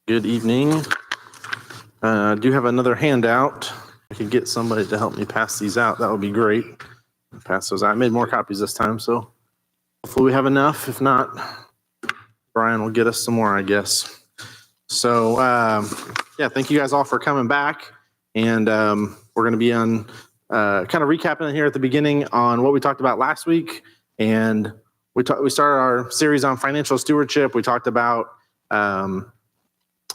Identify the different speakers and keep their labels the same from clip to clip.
Speaker 1: Good evening. I do have another handout. I could get somebody to help me pass these out. That would be great. Pass those out. I made more copies this time, so hopefully we have enough. If not, Brian will get us some more, I guess. So, yeah, thank you guys all for coming back. And we're going to be on kind of recapping here at the beginning on what we talked about last week. And we started our series on financial stewardship. We talked about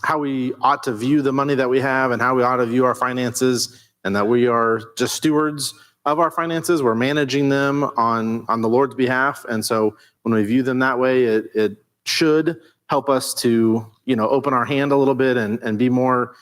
Speaker 1: how we ought to view the money that we have and how we ought to view our finances, and that we are just stewards of our finances. We're managing them on the Lord's behalf. And so when we view them that way, it should help us to, open our hand a little bit and be more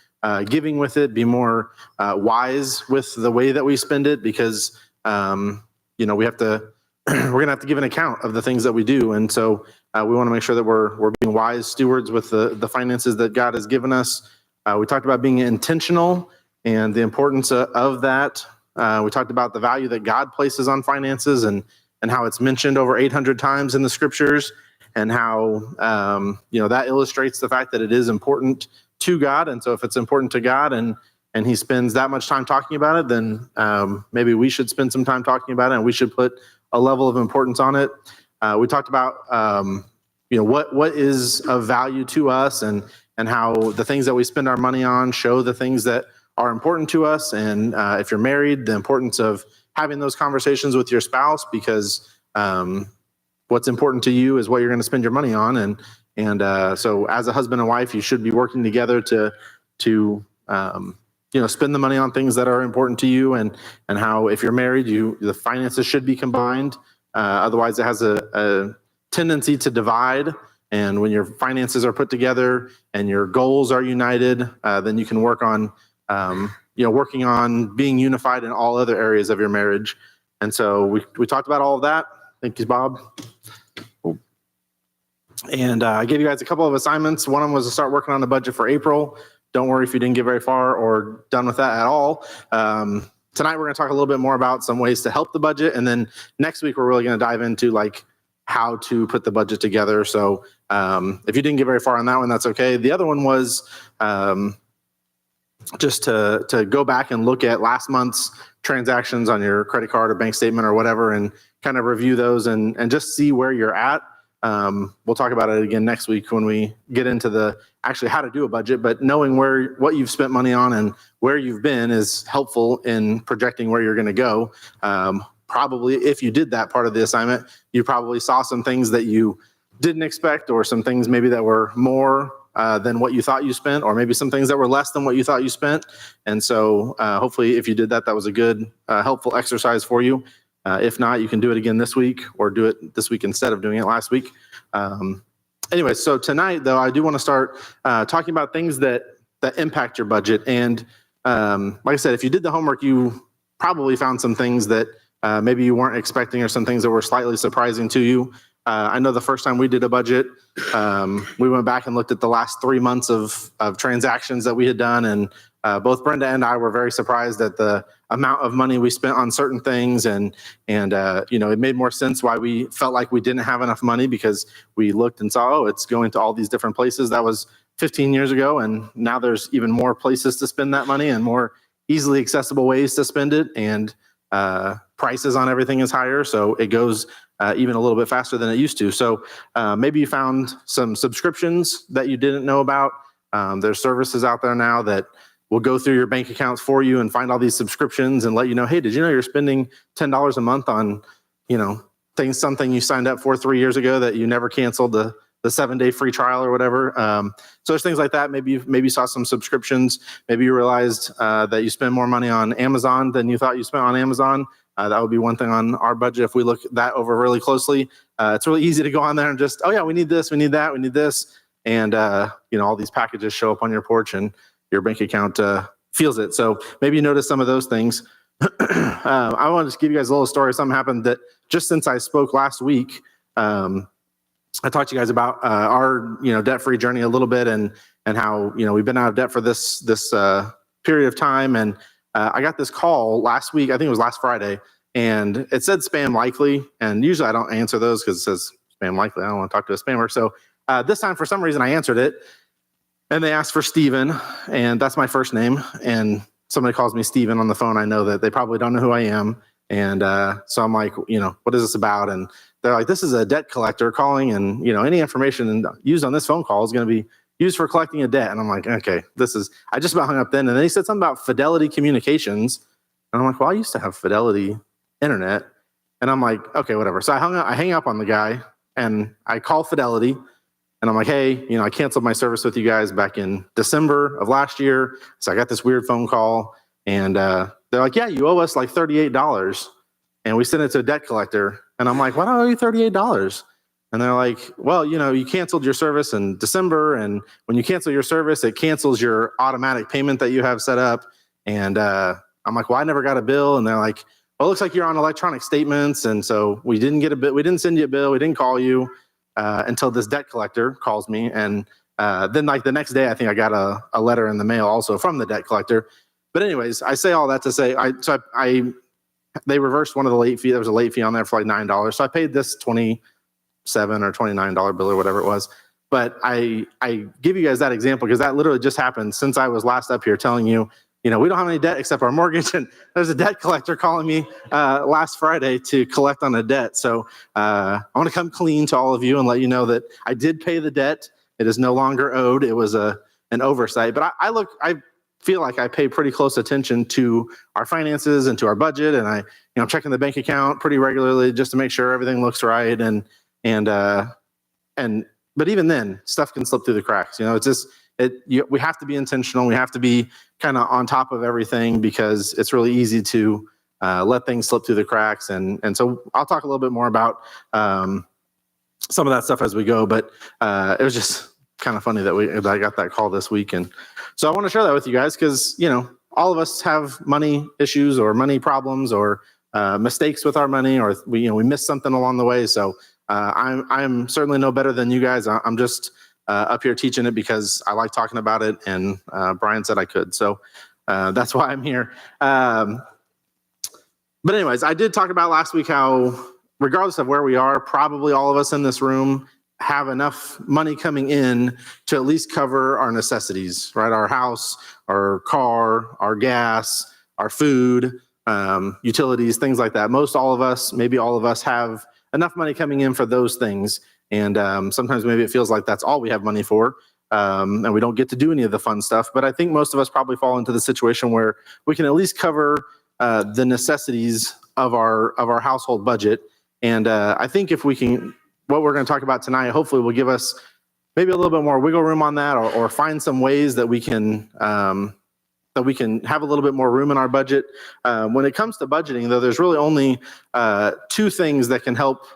Speaker 1: giving with it, be more wise with the way that we spend it, because, we have to, we're going to have to give an account of the things that we do. And so we want to make sure that we're being wise stewards with the finances that God has given us. We talked about being intentional and the importance of that. We talked about the value that God places on finances and how it's mentioned over 800 times in the scriptures, and how that illustrates the fact that it is important to God. And so if it's important to God and he spends that much time talking about it, then maybe we should spend some time talking about it, and we should put a level of importance on it. We talked about what is of value to us, and how the things that we spend our money on show the things that are important to us. And if you're married, the importance of having those conversations with your spouse, because what's important to you is what you're going to spend your money on. And so as a husband and wife, you should be working together to spend the money on things that are important to you, and how if you're married, the finances should be combined. Otherwise, it has a tendency to divide. And when your finances are put together and your goals are united, then you can work on, working on being unified in all other areas of your marriage. And so we talked about all of that. Thank you, Bob. And I gave you guys a couple of assignments. One of them was to start working on the budget for April. Don't worry if you didn't get very far or done with that at all. Tonight, we're going to talk a little bit more about some ways to help the budget. And then next week, we're really going to dive into how to put the budget together. So if you didn't get very far on that one, that's okay. The other one was just to go back and look at last month's transactions on your credit card or bank statement or whatever, and kind of review those and just see where you're at. We'll talk about it again next week when we get into actually how to do a budget, but knowing what you've spent money on and where you've been is helpful in projecting where you're going to go. Probably if you did that part of the assignment, you probably saw some things that you didn't expect, or some things maybe that were more than what you thought you spent, or maybe some things that were less than what you thought you spent. And so hopefully if you did that, that was a good, helpful exercise for you. If not, you can do it again this week, or do it this week instead of doing it last week. Anyway, so tonight, though, I do want to start talking about things that impact your budget. And like I said, if you did the homework, you probably found some things that maybe you weren't expecting, or some things that were slightly surprising to you. I know the first time we did a budget, we went back and looked at the last 3 months of transactions that we had done. And both Brenda and I were very surprised at the amount of money we spent on certain things. And it made more sense why we felt like we didn't have enough money, because we looked and saw, it's going to all these different places. That was 15 years ago. And now there's even more places to spend that money, and more easily accessible ways to spend it. And prices on everything is higher. So it goes even a little bit faster than it used to. So maybe you found some subscriptions that you didn't know about. There's services out there now that will go through your bank accounts for you and find all these subscriptions and let you know, hey, did you know you're spending $10 a month on, something you signed up for 3 years ago that you never canceled the 7-day free trial or whatever. So there's things like that. Maybe you saw some subscriptions. Maybe you realized that you spend more money on Amazon than you thought you spent on Amazon. That would be one thing on our budget. If we look that over really closely, it's really easy to go on there and just, oh yeah, we need this, we need that, we need this. And all these packages show up on your porch and your bank account feels it. So maybe you notice some of those things. I want to just give you guys a little story. Something happened that just since I spoke last week, I talked to you guys about our debt-free journey a little bit, and how we've been out of debt for this period of time. And I got this call last week. I think it was last Friday, and it said spam likely. And usually I don't answer those because it says spam likely. I don't want to talk to a spammer. So this time, for some reason, I answered it. And they asked for Steven, and that's my first name. And somebody calls me Steven on the phone. I know that they probably don't know who I am. And so I'm like, what is this about? And they're like, this is a debt collector calling, and any information used on this phone call is going to be used for collecting a debt. And I'm like, okay, I just about hung up then. And then he said something about Fidelity Communications. And I'm like, well, I used to have Fidelity Internet. And I'm like, okay, whatever. So I hang up on the guy, and I call Fidelity. And I'm like, hey, I canceled my service with you guys back in December of last year. So I got this weird phone call, and they're like, yeah, you owe us like $38. And we sent it to a debt collector. And I'm like, why do I owe you $38? And they're like, well, you canceled your service in December. And when you cancel your service, it cancels your automatic payment that you have set up. And I'm like, well, I never got a bill. And they're like, well, it looks like you're on electronic statements. And so we didn't get a bill. We didn't send you a bill. We didn't call you. Until this debt collector calls me. And then like the next day, I think I got a letter in the mail also from the debt collector. But anyways, I say all that to say, they reversed one of the late fee. There was a late fee on there for like $9. So I paid this $27 or $29 bill or whatever it was. But I give you guys that example because that literally just happened since I was last up here telling you, we don't have any debt except our mortgage. And there's a debt collector calling me last Friday to collect on a debt. So I want to come clean to all of you and let you know that I did pay the debt. It is no longer owed. It was an oversight. But I feel like I pay pretty close attention to our finances and to our budget. And I'm checking the bank account pretty regularly just to make sure everything looks right. But even then, stuff can slip through the cracks. It's just, we have to be intentional. We have to be kind of on top of everything because it's really easy to let things slip through the cracks. And so I'll talk a little bit more about some of that stuff as we go. But it was just kind of funny that I got that call this week. And so I want to share that with you guys because, all of us have money issues or money problems or mistakes with our money, or we missed something along the way. So I'm certainly no better than you guys. I'm just up here teaching it because I like talking about it, and Brian said I could. So that's why I'm here. But anyways, I did talk about last week how regardless of where we are, probably all of us in this room have enough money coming in to at least cover our necessities, right? Our house, our car, our gas, our food, utilities, things like that. Most all of us, maybe all of us have enough money coming in for those things. And sometimes maybe it feels like that's all we have money for, and we don't get to do any of the fun stuff. But I think most of us probably fall into the situation where we can at least cover the necessities of our household budget. And I think if we can, what we're going to talk about tonight, hopefully will give us maybe a little bit more wiggle room on that, or find some ways that we can have a little bit more room in our budget. When it comes to budgeting, though, there's really only two things that can help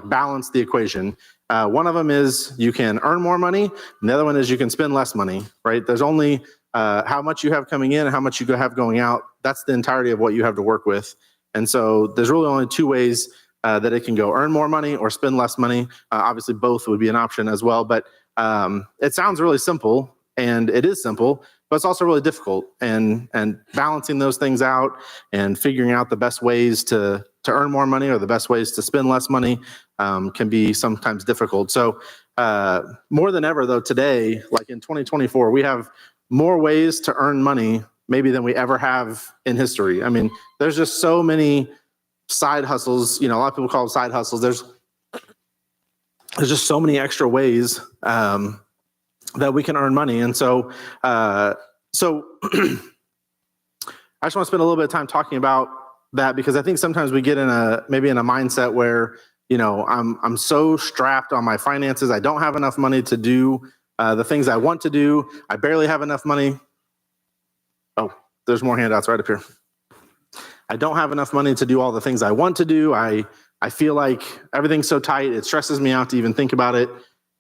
Speaker 1: balance the equation. One of them is you can earn more money, and the other one is you can spend less money, right? There's only how much you have coming in and how much you have going out. That's the entirety of what you have to work with. And so there's really only two ways that it can go: earn more money or spend less money. Obviously, both would be an option as well. But it sounds really simple, and it is simple, but it's also really difficult. And balancing those things out and figuring out the best ways to earn more money or the best ways to spend less money can be sometimes difficult. So more than ever, though, today, like in 2024, we have more ways to earn money maybe than we ever have in history. I mean, there's just so many side hustles. A lot of people call them side hustles. There's just so many extra ways that we can earn money. And so I just want to spend a little bit of time talking about that, because I think sometimes we get maybe in a mindset where, I'm so strapped on my finances. I don't have enough money to do the things I want to do. I barely have enough money. Oh, there's more handouts right up here. I don't have enough money to do all the things I want to do. I feel like everything's so tight. It stresses me out to even think about it.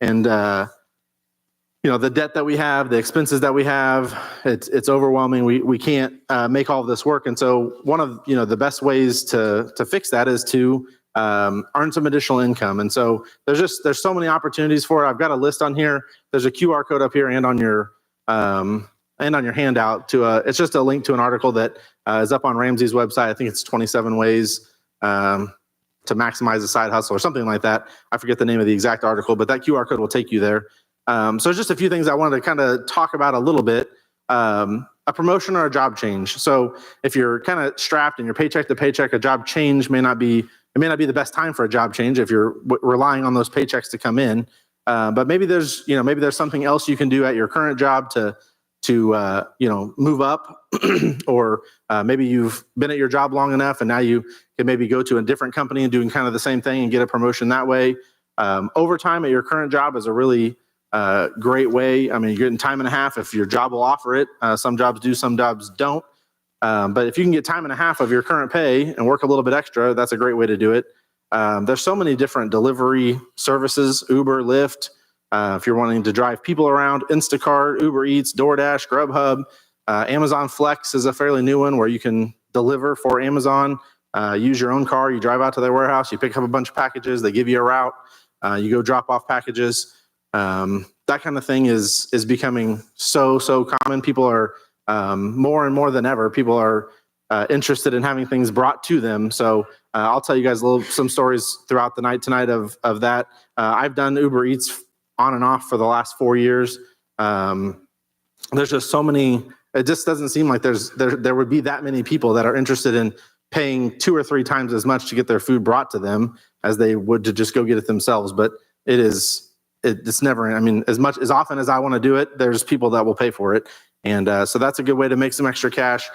Speaker 1: And, the debt that we have, the expenses that we have, it's overwhelming. We can't make all of this work. And so one of, the best ways to fix that is to earn some additional income. And so there's so many opportunities for it. I've got a list on here. There's a QR code up here and on your handout it's just a link to an article that is up on Ramsey's website. I think it's 27 ways to maximize a side hustle or something like that. I forget the name of the exact article, but that QR code will take you there. So just a few things I wanted to kind of talk about a little bit. A promotion or a job change. So if you're kind of strapped and you're paycheck to paycheck, a job change may not be the best time for a job change if you're relying on those paychecks to come in. But maybe there's something else you can do at your current job to move up, or maybe you've been at your job long enough and now you can maybe go to a different company and doing kind of the same thing and get a promotion that way. Overtime at your current job is a really great way. I mean, you're getting time and a half if your job will offer it. Some jobs do, some jobs don't. But if you can get time and a half of your current pay and work a little bit extra, that's a great way to do it. There's so many different delivery services, Uber, Lyft. If you're wanting to drive people around, Instacart, Uber Eats, DoorDash, Grubhub. Amazon Flex is a fairly new one where you can deliver for Amazon. Use your own car. You drive out to their warehouse. You pick up a bunch of packages. They give you a route. You go drop off packages. That kind of thing is becoming so common. People are more and more than ever. People are interested in having things brought to them. So I'll tell you guys some stories throughout the night tonight of that. I've done Uber Eats on and off for the last 4 years. There's just so many. It just doesn't seem like there would be that many people that are interested in paying 2 or 3 times as much to get their food brought to them as they would to just go get it themselves. But it's never, I mean, as often as I want to do it, there's people that will pay for it. And so that's a good way to make some extra cash.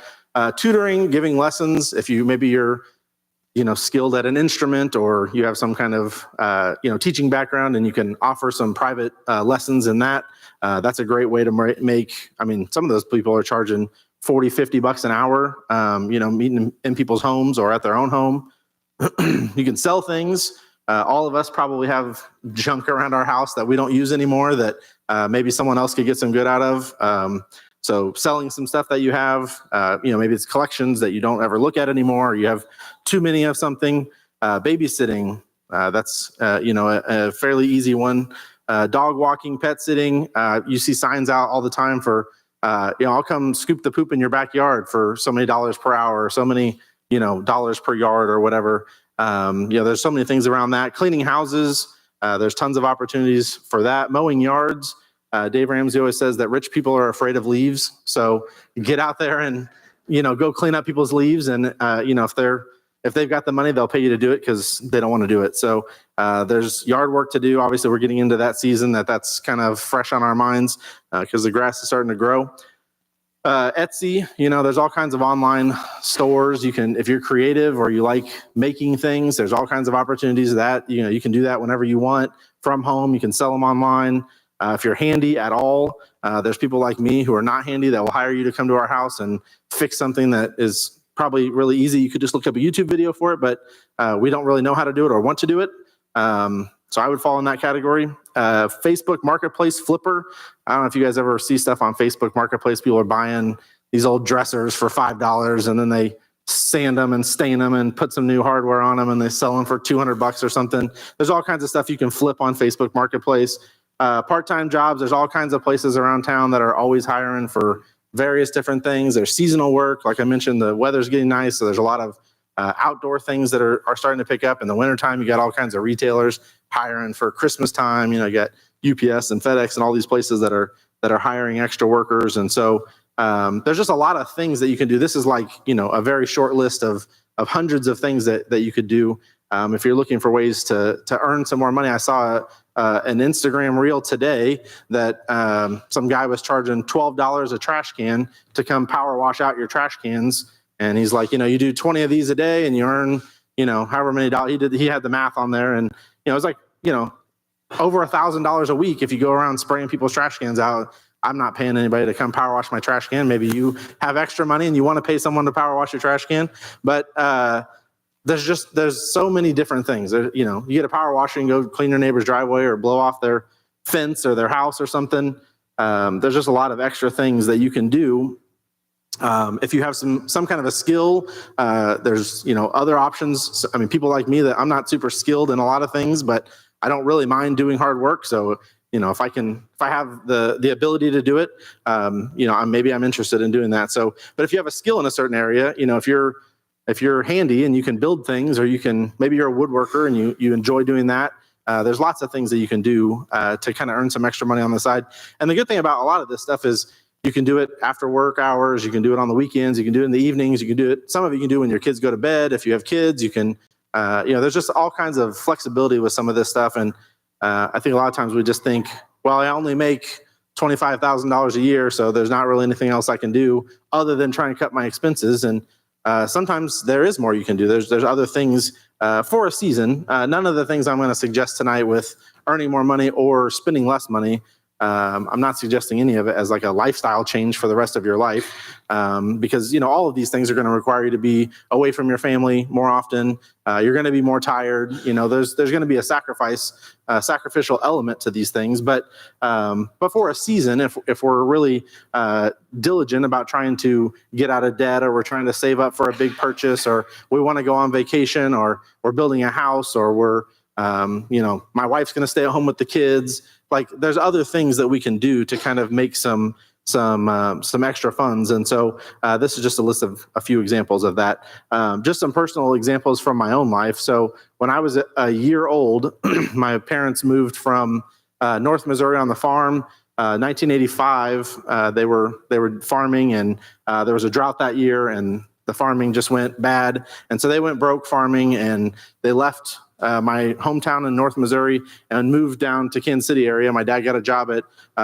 Speaker 1: Tutoring, giving lessons, if you're skilled at an instrument or you have some kind of, teaching background and you can offer some private lessons in that, that's a great way to make, I mean, some of those people are charging $40-50 an hour, meeting in people's homes or at their own home. You can sell things. All of us probably have junk around our house that we don't use anymore that maybe someone else could get some good out of. So selling some stuff that you have, maybe it's collections that you don't ever look at anymore, or you have too many of something. Babysitting, that's a fairly easy one. Dog walking, pet sitting. You see signs out all the time for, I'll come scoop the poop in your backyard for so many dollars per hour, or so many, dollars per yard or whatever. There's so many things around that. Cleaning houses, there's tons of opportunities for that. Mowing yards. Dave Ramsey always says that rich people are afraid of leaves. So get out there and, go clean up people's leaves. And, if they've got the money, they'll pay you to do it because they don't want to do it. So there's yard work to do. Obviously, we're getting into that season that's kind of fresh on our minds because the grass is starting to grow. Etsy, there's all kinds of online stores. You can, if you're creative or you like making things, there's all kinds of opportunities that, you can do that whenever you want from home. You can sell them online. If you're handy at all, there's people like me who are not handy that will hire you to come to our house and fix something that is probably really easy. You could just look up a YouTube video for it, but we don't really know how to do it or want to do it. So I would fall in that category. Facebook Marketplace, Flipper. I don't know if you guys ever see stuff on Facebook Marketplace. People are buying these old dressers for $5 and then they sand them and stain them and put some new hardware on them and they sell them for $200 or something. There's all kinds of stuff you can flip on Facebook Marketplace. Part-time jobs, there's all kinds of places around town that are always hiring for various different things. There's seasonal work. Like I mentioned, the weather's getting nice, so there's a lot of outdoor things that are starting to pick up. In the wintertime, you got all kinds of retailers hiring for Christmas time. You got UPS and FedEx and all these places that are hiring extra workers. And so there's just a lot of things that you can do. This is like, a very short list of hundreds of things that you could do. If you're looking for ways to earn some more money. I saw an Instagram reel today that some guy was charging $12 a trash can to come power wash out your trash cans. And he's like, you do 20 of these a day and you earn, however many dollars. He had the math on there. And, it's like, over $1,000 a week if you go around spraying people's trash cans out. I'm not paying anybody to come power wash my trash can. Maybe you have extra money and you want to pay someone to power wash your trash can. But there's so many different things. You get a power washer and go clean your neighbor's driveway or blow off their fence or their house or something. There's just a lot of extra things that you can do. If you have some kind of a skill, there's, other options. I mean, people like me that I'm not super skilled in a lot of things, but I don't really mind doing hard work. So, if I have the ability to do it, maybe I'm interested in doing that. So, but if you have a skill in a certain area, if you're handy and you can build things, or maybe you're a woodworker and you enjoy doing that, There's lots of things that you can do to kind of earn some extra money on the side. And the good thing about a lot of this stuff is you can do it after work hours. You can do it on the weekends. You can do it in the evenings. You can do it. Some of it you can do when your kids go to bed. If you have kids, you can, there's just all kinds of flexibility with some of this stuff. And I think a lot of times we just think, well, I only make $25,000 a year, so there's not really anything else I can do other than try and cut my expenses. And sometimes there is more you can do. There's other things for a season. None of the things I'm going to suggest tonight with earning more money or spending less money, I'm not suggesting any of it as like a lifestyle change for the rest of your life, because all of these things are going to require you to be away from your family more often. You're going to be more tired. There's going to be a sacrificial element to these things. But for a season, if we're really diligent about trying to get out of debt, or we're trying to save up for a big purchase, or we want to go on vacation, or we're building a house, or we're my wife's going to stay at home with the kids. Like, there's other things that we can do to kind of make some extra funds. And so this is just a list of a few examples of that. Just some personal examples from my own life. So when I was a year old, my parents moved from North Missouri on the farm. 1985, they were farming, and there was a drought that year, and the farming just went bad. And so they went broke farming, and they left my hometown in North Missouri and moved down to Kansas City area. My dad got a job at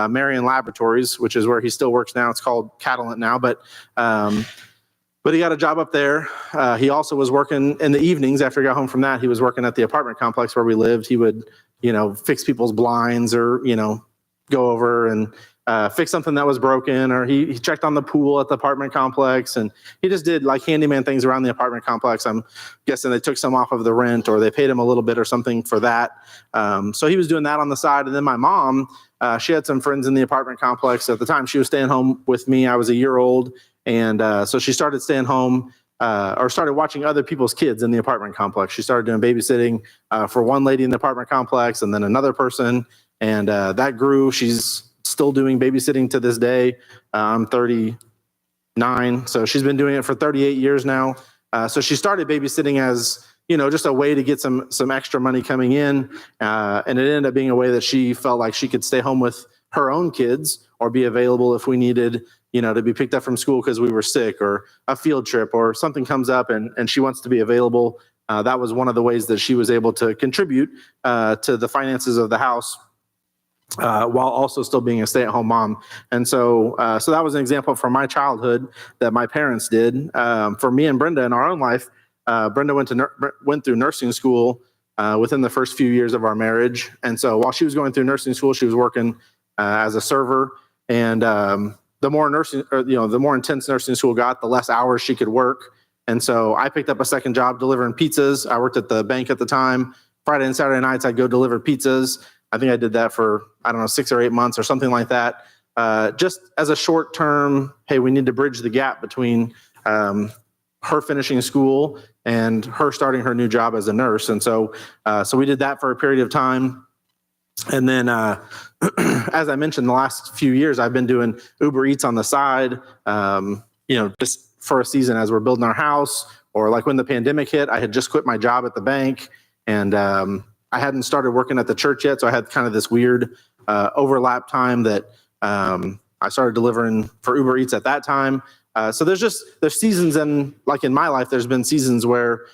Speaker 1: Marion Laboratories, which is where he still works now. It's called Catalent now, but he got a job up there. He also was working in the evenings after he got home from that. He was working at the apartment complex where we lived. He would, fix people's blinds, or, go over and fix something that was broken, or he checked on the pool at the apartment complex, and he just did like handyman things around the apartment complex. I'm guessing they took some off of the rent, or they paid him a little bit or something for that. So he was doing that on the side. And then my mom, she had some friends in the apartment complex. At the time, she was staying home with me. I was a year old. And so she started staying home, or started watching other people's kids in the apartment complex. She started doing babysitting for one lady in the apartment complex, and then another person. And that grew. She's still doing babysitting to this day. I'm 39, so she's been doing it for 38 years now. So she started babysitting as, just a way to get some extra money coming in. And it ended up being a way that she felt like she could stay home with her own kids, or be available if we needed, to be picked up from school because we were sick, or a field trip, or something comes up and she wants to be available. That was one of the ways that she was able to contribute to the finances of the house, while also still being a stay-at-home mom. And so that was an example from my childhood that my parents did. For me and Brenda in our own life, Brenda went through nursing school within the first few years of our marriage. And so while she was going through nursing school, she was working as a server. And the more intense nursing school got, the less hours she could work. And so I picked up a second job delivering pizzas. I worked at the bank at the time. Friday and Saturday nights, I'd go deliver pizzas. I think I did that for, 6 or 8 months or something like that. Just as a short term, hey, we need to bridge the gap between her finishing school and her starting her new job as a nurse. And so we did that for a period of time. And then, as I mentioned, the last few years, I've been doing Uber Eats on the side, just for a season as we're building our house, or like when the pandemic hit, I had just quit my job at the bank, and I hadn't started working at the church yet. So I had kind of this weird overlap time that I started delivering for Uber Eats at that time. So there's seasons, and like in my life, there's been seasons where,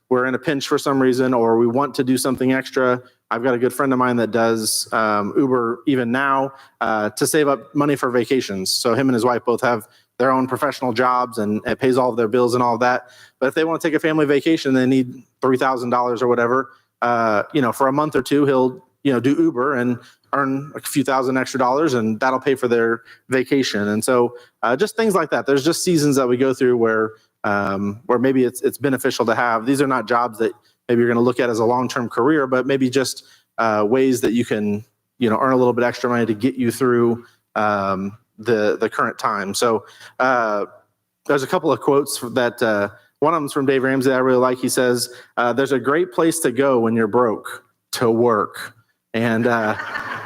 Speaker 1: we're in a pinch for some reason, or we want to do something extra. I've got a good friend of mine that does Uber even now to save up money for vacations. So him and his wife both have their own professional jobs, and it pays all of their bills and all of that. But if they want to take a family vacation, they need $3,000 or whatever. For a month or two, he'll, do Uber and earn a few thousand extra dollars, and that'll pay for their vacation. And so just things like that. There's just seasons that we go through where maybe it's beneficial to have. These are not jobs that maybe you're going to look at as a long-term career, but maybe just ways that you can, earn a little bit extra money to get you through the current time. So there's a couple of quotes that one of them's from Dave Ramsey that I really like. He says, there's a great place to go when you're broke: to work. And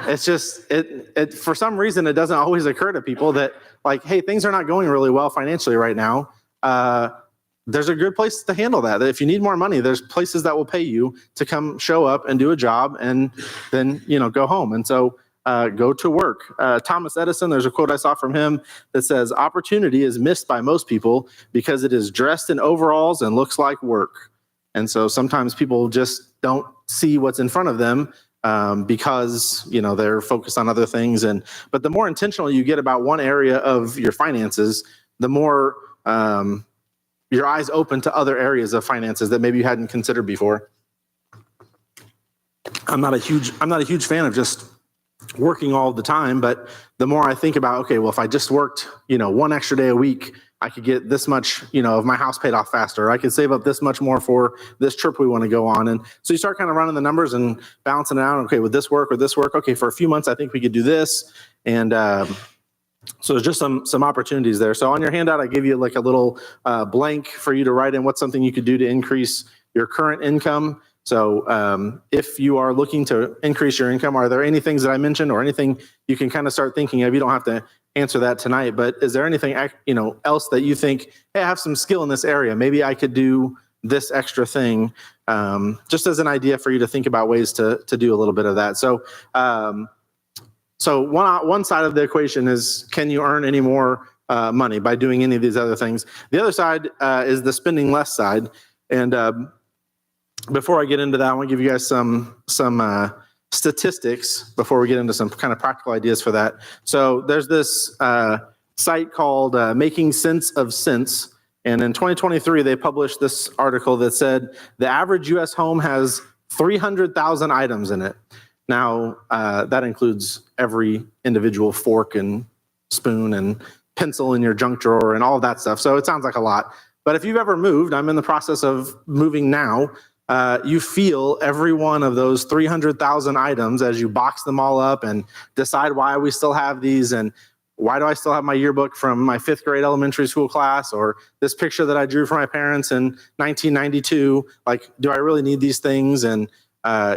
Speaker 1: it's just, it for some reason, it doesn't always occur to people that, like, hey, things are not going really well financially right now. there's a good place to handle that. If you need more money, there's places that will pay you to come show up and do a job and then, go home. And so go to work. Thomas Edison, there's a quote I saw from him that says, opportunity is missed by most people because it is dressed in overalls and looks like work. And so sometimes people just don't see what's in front of them because, they're focused on other things. But the more intentional you get about one area of your finances, the more your eyes open to other areas of finances that maybe you hadn't considered before. I'm not a huge fan of just working all the time, but the more I think about, okay, well, if I just worked, one extra day a week, I could get this much, of my house paid off faster. I could save up this much more for this trip we want to go on. And so you start kind of running the numbers and balancing it out. Okay, would this work? Would this work? Okay, for a few months, I think we could do this. And so there's just some opportunities there. So on your handout, I gave you like a little blank for you to write in what's something you could do to increase your current income. So if you are looking to increase your income, are there any things that I mentioned or anything you can kind of start thinking of? You don't have to answer that tonight, but is there anything else that you think, hey, I have some skill in this area, maybe I could do this extra thing, just as an idea for you to think about ways to do a little bit of that. So one side of the equation is, can you earn any more money by doing any of these other things? The other side is the spending less side. And before I get into that, I want to give you guys some statistics before we get into some kind of practical ideas for that. So there's this site called Making Sense of Cents. And in 2023, they published this article that said the average U.S. home has 300,000 items in it. Now, that includes every individual fork and spoon and pencil in your junk drawer and all of that stuff. So it sounds like a lot. But if you've ever moved, I'm in the process of moving now, you feel every one of those 300,000 items as you box them all up and decide why we still have these and why do I still have my yearbook from my 5th grade elementary school class or this picture that I drew for my parents in 1992. Like, do I really need these things? And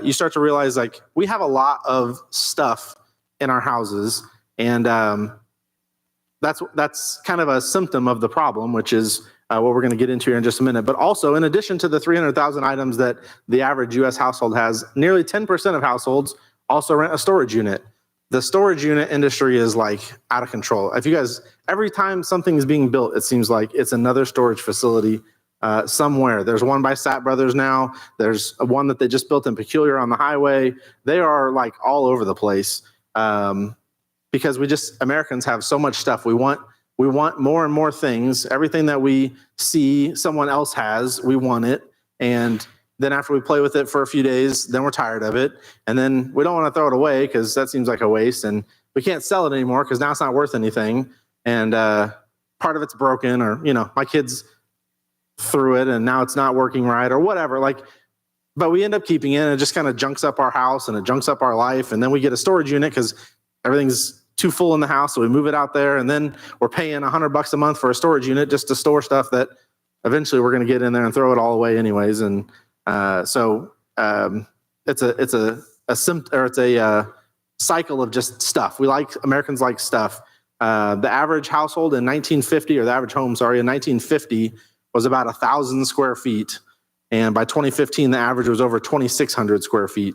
Speaker 1: you start to realize, like, we have a lot of stuff in our houses, and that's kind of a symptom of the problem, which is what we're going to get into here in just a minute. But also, in addition to the 300,000 items that the average U.S. household has, nearly 10% of households also rent a storage unit. The storage unit industry is like out of control. If you guys, every time something is being built, it seems like it's another storage facility somewhere. There's one by Sapp Brothers now. There's one that they just built in Peculiar on the highway. They are like all over the place because Americans have so much stuff. We want more and more things. Everything that we see someone else has, we want it. And then after we play with it for a few days, then we're tired of it. And then we don't want to throw it away because that seems like a waste. And we can't sell it anymore because now it's not worth anything. And part of it's broken, or, my kids threw it and now it's not working right or whatever. But we end up keeping it, and it just kind of junks up our house and it junks up our life. And then we get a storage unit because everything's too full in the house. So we move it out there, and then we're paying $100 a month for a storage unit just to store stuff that eventually we're going to get in there and throw it all away anyways. And so it's a cycle of just stuff. Americans like stuff. The average household in 1950, or the average home, in 1950 was about 1,000 square feet. And by 2015, the average was over 2,600 square feet.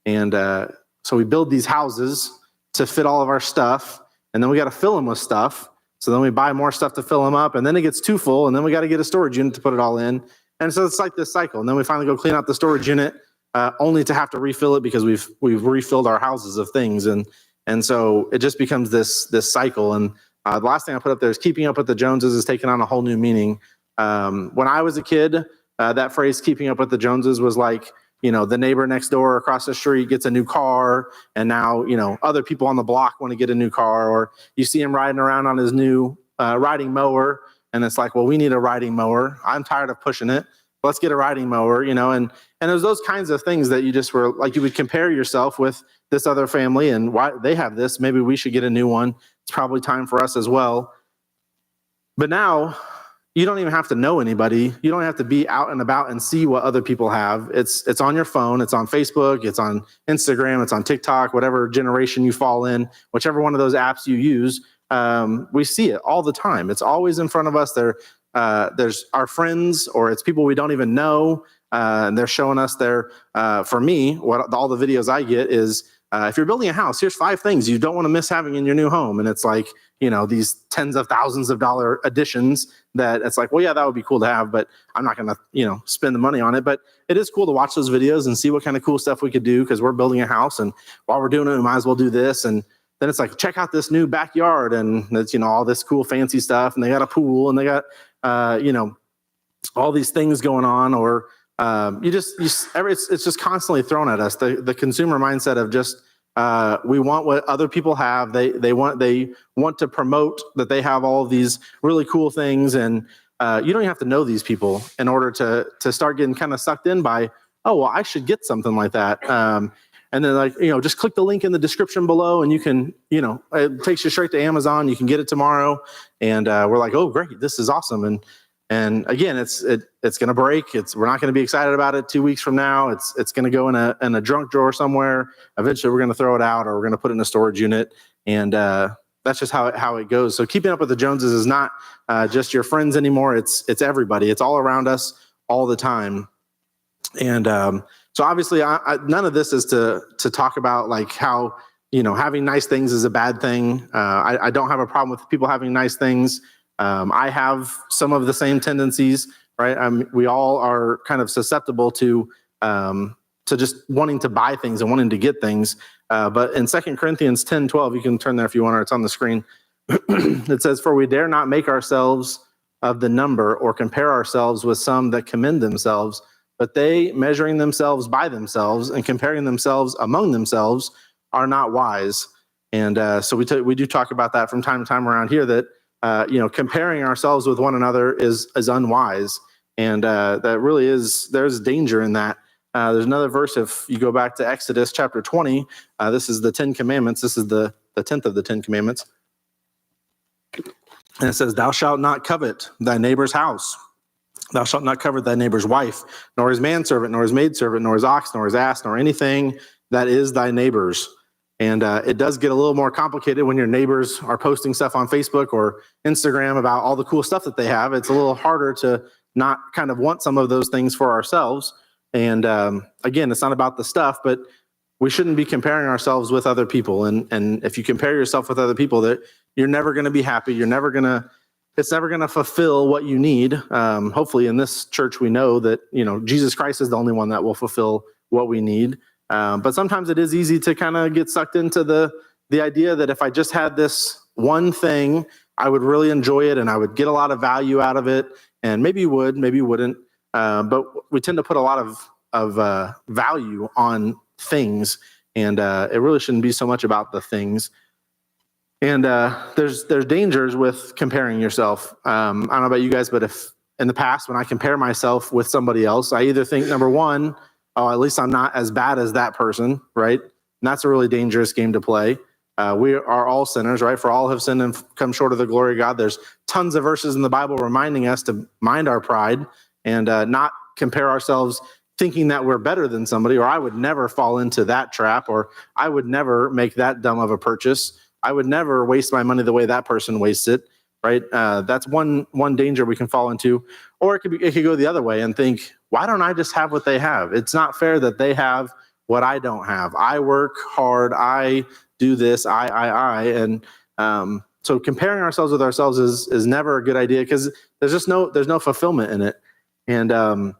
Speaker 1: And so we build these houses to fit all of our stuff, and then we got to fill them with stuff. So then we buy more stuff to fill them up, and then it gets too full, and then we got to get a storage unit to put it all in. And so it's like this cycle. And then we finally go clean out the storage unit, only to have to refill it because we've refilled our houses of things. And so it just becomes this cycle. And the last thing I put up there is keeping up with the Joneses is taking on a whole new meaning. When I was a kid, that phrase, keeping up with the Joneses, was like, the neighbor next door across the street gets a new car, and now, other people on the block want to get a new car, or you see him riding around on his new riding mower, and it's like, well, we need a riding mower. I'm tired of pushing it. Let's get a riding mower, and there's those kinds of things that you just were like, you would compare yourself with this other family and why they have this. Maybe we should get a new one. It's probably time for us as well. But now, you don't even have to know anybody. You don't have to be out and about and see what other people have. It's on your phone. It's on Facebook. It's on Instagram. It's on TikTok, whatever generation you fall in, whichever one of those apps you use. We see it all the time. It's always in front of us. They're there's our friends, or it's people we don't even know, and they're showing us their, for me, what all the videos I get is, if you're building a house, here's 5 things you don't want to miss having in your new home. And it's like, these tens of thousands of dollar additions that it's like, well, yeah, that would be cool to have, but I'm not going to, spend the money on it. But it is cool to watch those videos and see what kind of cool stuff we could do, because we're building a house, and while we're doing it, we might as well do this. And then it's like, check out this new backyard, and it's, all this cool fancy stuff, and they got a pool, and they got, all these things going on, or it's just constantly thrown at us. The consumer mindset of just, we want what other people have. They want to promote that they have all of these really cool things, and you don't even have to know these people in order to start getting kind of sucked in by, oh, well, I should get something like that. And then just click the link in the description below, and you can, it takes you straight to Amazon. You can get it tomorrow, and we're like, oh, great, this is awesome. And again, it's going to break. We're not going to be excited about it 2 weeks from now. It's going to go in a junk drawer somewhere. Eventually, we're going to throw it out, or we're going to put it in a storage unit. And that's just how it goes. So keeping up with the Joneses is not just your friends anymore. It's everybody. It's all around us all the time. And so obviously, none of this is to talk about like how having nice things is a bad thing. I don't have a problem with people having nice things. I have some of the same tendencies, right? We all are kind of susceptible to just wanting to buy things and wanting to get things. But in 2 Corinthians 10:12, you can turn there if you want, or it's on the screen. It says, "For we dare not make ourselves of the number, or compare ourselves with some that commend themselves, but they, measuring themselves by themselves and comparing themselves among themselves, are not wise." And so we do talk about that from time to time around here, that comparing ourselves with one another is unwise. And that really there's danger in that. There's another verse, if you go back to Exodus chapter 20, this is the 10 commandments. This is the 10th of the 10 commandments. And it says, "Thou shalt not covet thy neighbor's house. Thou shalt not covet thy neighbor's wife, nor his manservant, nor his maidservant, nor his ox, nor his ass, nor anything that is thy neighbor's." And it does get a little more complicated when your neighbors are posting stuff on Facebook or Instagram about all the cool stuff that they have. It's a little harder to not kind of want some of those things for ourselves. And again, it's not about the stuff, but we shouldn't be comparing ourselves with other people. And if you compare yourself with other people, that you're never going to be happy. It's never going to fulfill what you need. Hopefully in this church, we know that, Jesus Christ is the only one that will fulfill what we need. But sometimes it is easy to kind of get sucked into the idea that if I just had this one thing, I would really enjoy it and I would get a lot of value out of it. And maybe you would, maybe you wouldn't. But we tend to put a lot of value on things, and it really shouldn't be so much about the things. And there's dangers with comparing yourself. I don't know about you guys, but if in the past when I compare myself with somebody else, I either think, number one, oh, at least I'm not as bad as that person, right? And that's a really dangerous game to play. We are all sinners, right? For all have sinned and come short of the glory of God. There's tons of verses in the Bible reminding us to mind our pride and not compare ourselves thinking that we're better than somebody, or I would never fall into that trap, or I would never make that dumb of a purchase. I would never waste my money the way that person wastes it, right? That's one danger we can fall into. Or it could go the other way and think, why don't I just have what they have? It's not fair that they have what I don't have. I work hard. I do this. And so comparing ourselves with ourselves is never a good idea, because there's no fulfillment in it. And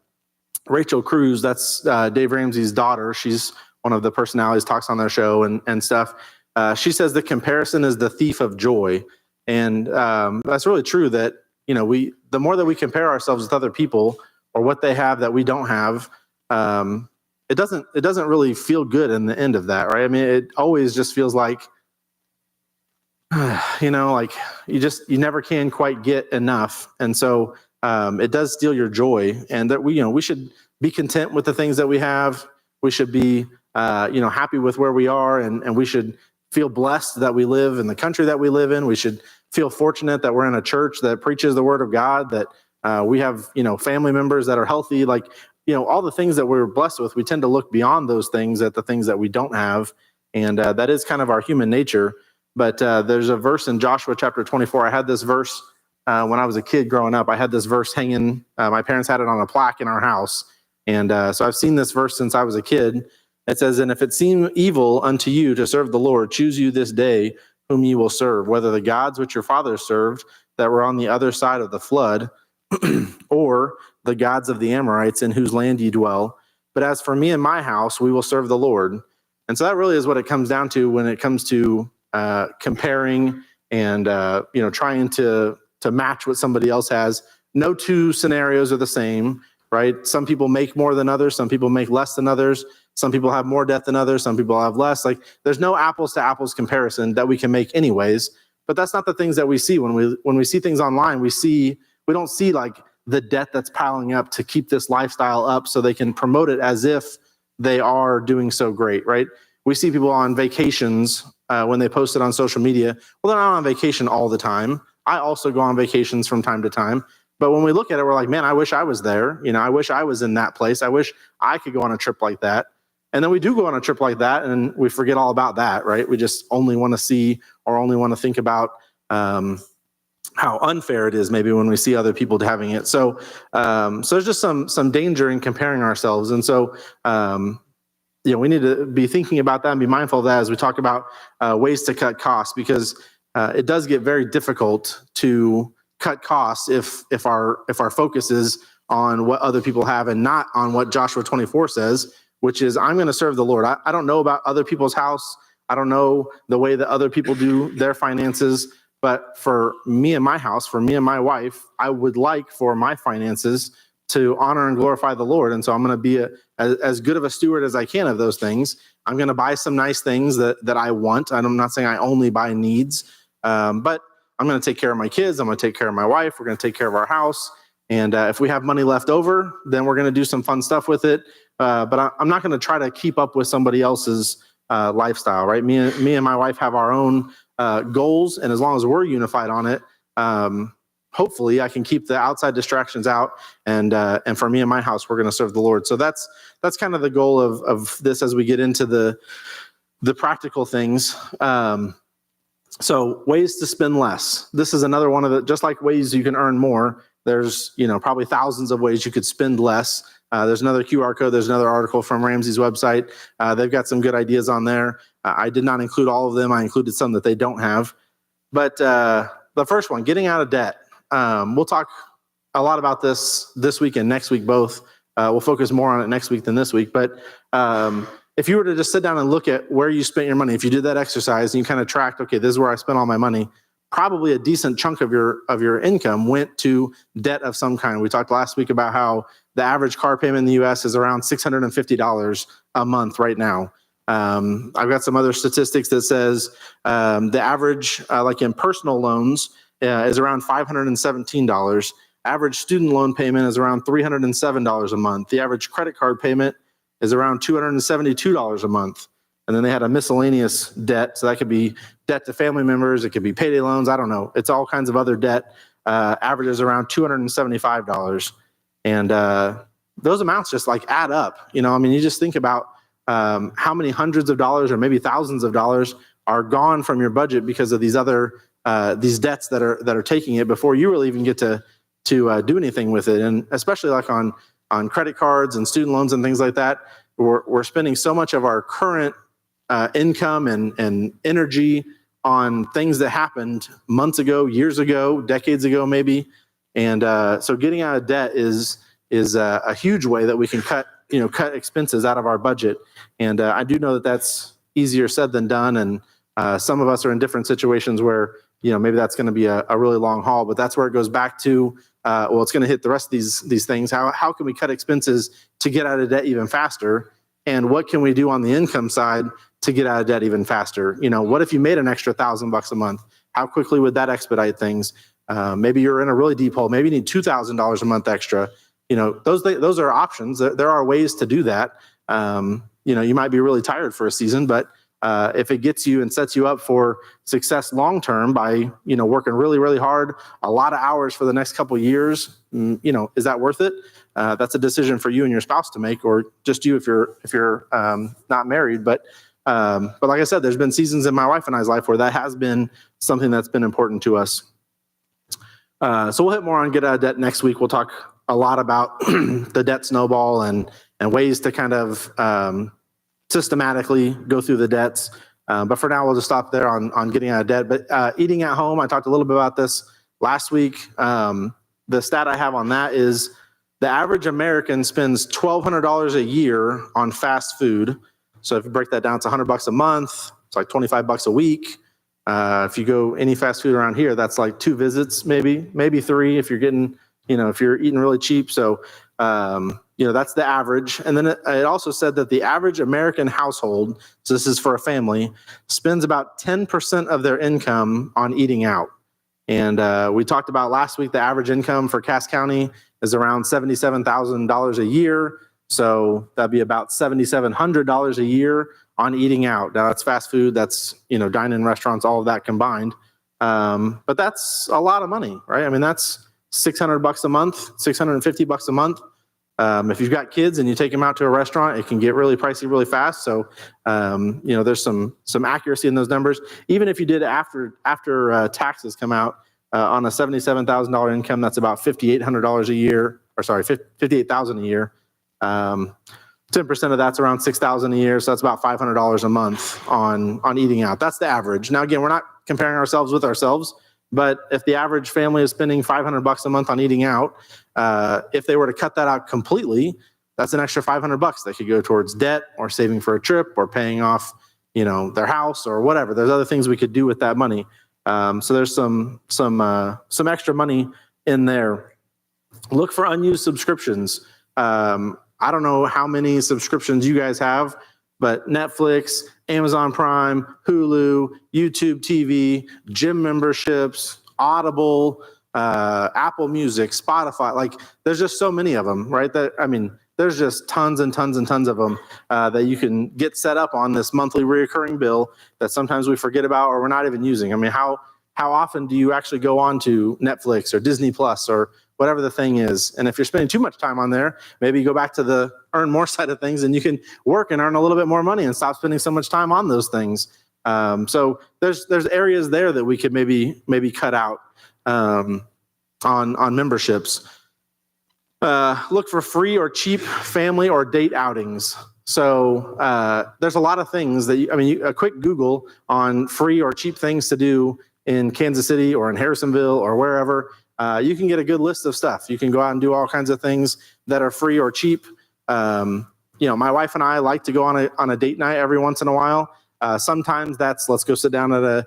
Speaker 1: Rachel Cruz, that's Dave Ramsey's daughter. She's one of the personalities, talks on their show and stuff. She says the comparison is the thief of joy. And that's really true, that the more that we compare ourselves with other people or what they have that we don't have, it doesn't really feel good in the end of that, right? I mean, it always just feels like, like you never can quite get enough. And so it does steal your joy, and that we should be content with the things that we have. We should be, happy with where we are, and we should feel blessed that we live in the country that we live in. We should feel fortunate that we're in a church that preaches the word of God, that we have, family members that are healthy, all the things that we're blessed with. We tend to look beyond those things at the things that we don't have. And that is kind of our human nature. But there's a verse in Joshua chapter 24. I had this verse when I was a kid growing up. I had this verse hanging. My parents had it on a plaque in our house. And so I've seen this verse since I was a kid. It says, "And if it seem evil unto you to serve the Lord, choose you this day whom ye will serve, whether the gods which your fathers served that were on the other side of the flood, or the gods of the Amorites in whose land ye dwell. But as for me and my house, we will serve the Lord." And so that really is what it comes down to when it comes to comparing and trying to match what somebody else has. No two scenarios are the same, right? Some people make more than others. Some people make less than others. Some people have more debt than others. Some people have less. Like, there's no apples to apples comparison that we can make anyways. But that's not the things that we see when we see things online. We don't see like the debt that's piling up to keep this lifestyle up so they can promote it as if they are doing so great, right? We see people on vacations when they post it on social media. Well, they're not on vacation all the time. I also go on vacations from time to time. But when we look at it, we're like, man, I wish I was there. I wish I was in that place. I wish I could go on a trip like that. And then we do go on a trip like that and we forget all about that, right? We just only want to see or only want to think about how unfair it is maybe when we see other people having it. So there's just some danger in comparing ourselves. And so, we need to be thinking about that and be mindful of that as we talk about ways to cut costs, because it does get very difficult to cut costs if our focus is on what other people have and not on what Joshua 24 says, which is, I'm going to serve the Lord. I don't know about other people's house. I don't know the way that other people do their finances, but for me and my house, for me and my wife, I would like for my finances to honor and glorify the Lord. And so I'm going to be as good of a steward as I can of those things. I'm going to buy some nice things that I want. I'm not saying I only buy needs, but I'm going to take care of my kids. I'm going to take care of my wife. We're going to take care of our house. And if we have money left over, then we're going to do some fun stuff with it. But I'm not going to try to keep up with somebody else's lifestyle, right? Me and my wife have our own goals. And as long as we're unified on it, hopefully I can keep the outside distractions out. And for me and my house, we're going to serve the Lord. So that's kind of the goal of this as we get into the practical things. So ways to spend less. This is another one of the, just like ways you can earn more, there's probably thousands of ways you could spend less. There's another QR code. There's another article from Ramsey's website. They've got some good ideas on there. I did not include all of them. I included some that they don't have. But the first one, getting out of debt. We'll talk a lot about this week and next week both. We'll focus more on it next week than this week. But if you were to just sit down and look at where you spent your money, if you did that exercise and you kind of tracked, okay, this is where I spent all my money, probably a decent chunk of your income went to debt of some kind. We talked last week about how the average car payment in the U.S. is around $650 a month right now. I've got some other statistics that says the average, like in personal loans, is around $517. Average student loan payment is around $307 a month. The average credit card payment is around $272 a month. And then they had a miscellaneous debt. So that could be debt to family members. It could be payday loans. I don't know. It's all kinds of other debt. Averages around $275. And those amounts just like add up. You just think about how many hundreds of dollars or maybe thousands of dollars are gone from your budget because of these other these debts that are taking it before you really even get to do anything with it. And especially like on credit cards and student loans and things like that, we're spending so much of our current income and energy on things that happened months ago, years ago, decades ago, maybe. And so getting out of debt is a huge way that we can cut expenses out of our budget. And I do know that that's easier said than done. And some of us are in different situations where, maybe that's going to be a really long haul, but that's where it goes back to, it's going to hit the rest of these things. How can we cut expenses to get out of debt even faster? And what can we do on the income side to get out of debt even faster? What if you made an extra $1,000 a month? How quickly would that expedite things? Maybe you're in a really deep hole. Maybe you need $2,000 a month extra. Those are options. There are ways to do that. You might be really tired for a season, but if it gets you and sets you up for success long-term by, working really, really hard, a lot of hours for the next couple of years, is that worth it? That's a decision for you and your spouse to make, or just you if you're not married. But like I said, there's been seasons in my wife and I's life where that has been something that's been important to us. So we'll hit more on get out of debt next week. We'll talk a lot about the debt snowball and ways to kind of systematically go through the debts. But for now, we'll just stop there on getting out of debt. But eating at home, I talked a little bit about this last week. The stat I have on that is the average American spends $1,200 a year on fast food. So if you break that down, it's $100 a month. It's like $25 a week. If you go any fast food around here, that's like 2 visits, maybe 3 if you're getting, if you're eating really cheap. So, that's the average. And then it also said that the average American household, so this is for a family, spends about 10% of their income on eating out. And we talked about last week, the average income for Cass County is around $77,000 a year. So that'd be about $7,700 a year on eating out. Now that's fast food, that's, dine-in restaurants, all of that combined. But that's a lot of money, right? I mean, that's $600 a month, $650 a month. If you've got kids and you take them out to a restaurant, it can get really pricey really fast. So, there's some accuracy in those numbers. Even if you did after taxes come out on a $77,000 income, that's about $5,800 a year, or sorry, $58,000 a year. 10% of that's around $6,000 a year. So that's about $500 a month on eating out. That's the average. Now, again, we're not comparing ourselves with ourselves, but if the average family is spending $500 a month on eating out, if they were to cut that out completely, that's an extra $500 that could go towards debt or saving for a trip or paying off, their house or whatever. There's other things we could do with that money. So there's some extra money in there. Look for unused subscriptions. I don't know how many subscriptions you guys have, but Netflix, Amazon Prime, Hulu, YouTube TV, gym memberships, Audible, Apple Music, Spotify, like there's just so many of them, right? There's just tons and tons and tons of them that you can get set up on this monthly reoccurring bill that sometimes we forget about or we're not even using. I mean, how often do you actually go on to Netflix or Disney Plus or whatever the thing is? And if you're spending too much time on there, maybe you go back to the earn more side of things and you can work and earn a little bit more money and stop spending so much time on those things. So there's areas there that we could maybe cut out on memberships. Look for free or cheap family or date outings. So there's a lot of things that a quick Google on free or cheap things to do in Kansas City or in Harrisonville or wherever. You can get a good list of stuff. You can go out and do all kinds of things that are free or cheap. My wife and I like to go on a date night every once in a while. Sometimes that's let's go sit down at a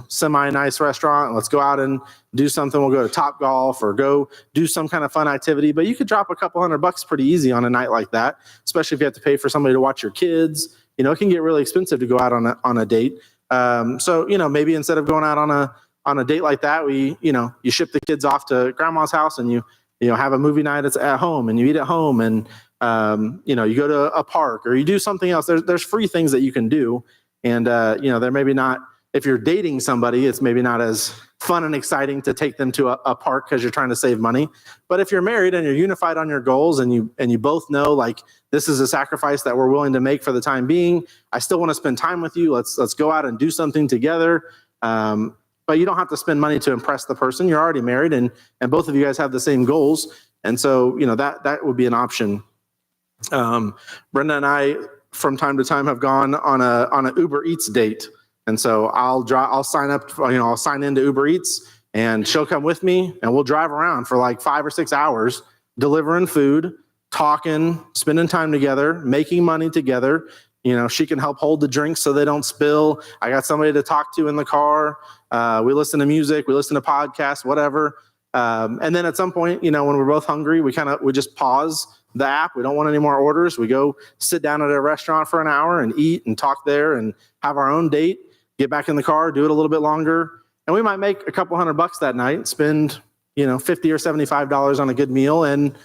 Speaker 1: semi-nice restaurant. Let's go out and do something. We'll go to Topgolf or go do some kind of fun activity. But you could drop a couple $100 pretty easy on a night like that, especially if you have to pay for somebody to watch your kids. It can get really expensive to go out on a date. So maybe instead of going out on a date like that, you ship the kids off to grandma's house and you have a movie night at home and you eat at home and you go to a park or you do something else. There's free things that you can do. And they're maybe not, if you're dating somebody, it's maybe not as fun and exciting to take them to a park because you're trying to save money. But if you're married and you're unified on your goals and you both know like this is a sacrifice that we're willing to make for the time being, I still want to spend time with you. Let's go out and do something together. But you don't have to spend money to impress the person. You're already married and both of you guys have the same goals. And so, that would be an option. Brenda and I, from time to time, have gone on a Uber Eats date. And so I'll sign up, I'll sign into Uber Eats and she'll come with me and we'll drive around for like 5 or 6 hours, delivering food, talking, spending time together, making money together. She can help hold the drinks so they don't spill. I got somebody to talk to in the car. We listen to music, we listen to podcasts, whatever. And then at some point, when we're both hungry, we just pause the app. We don't want any more orders. We go sit down at a restaurant for an hour and eat and talk there and have our own date, get back in the car, do it a little bit longer. And we might make a couple $100 that night, spend, $50 or $75 on a good meal. And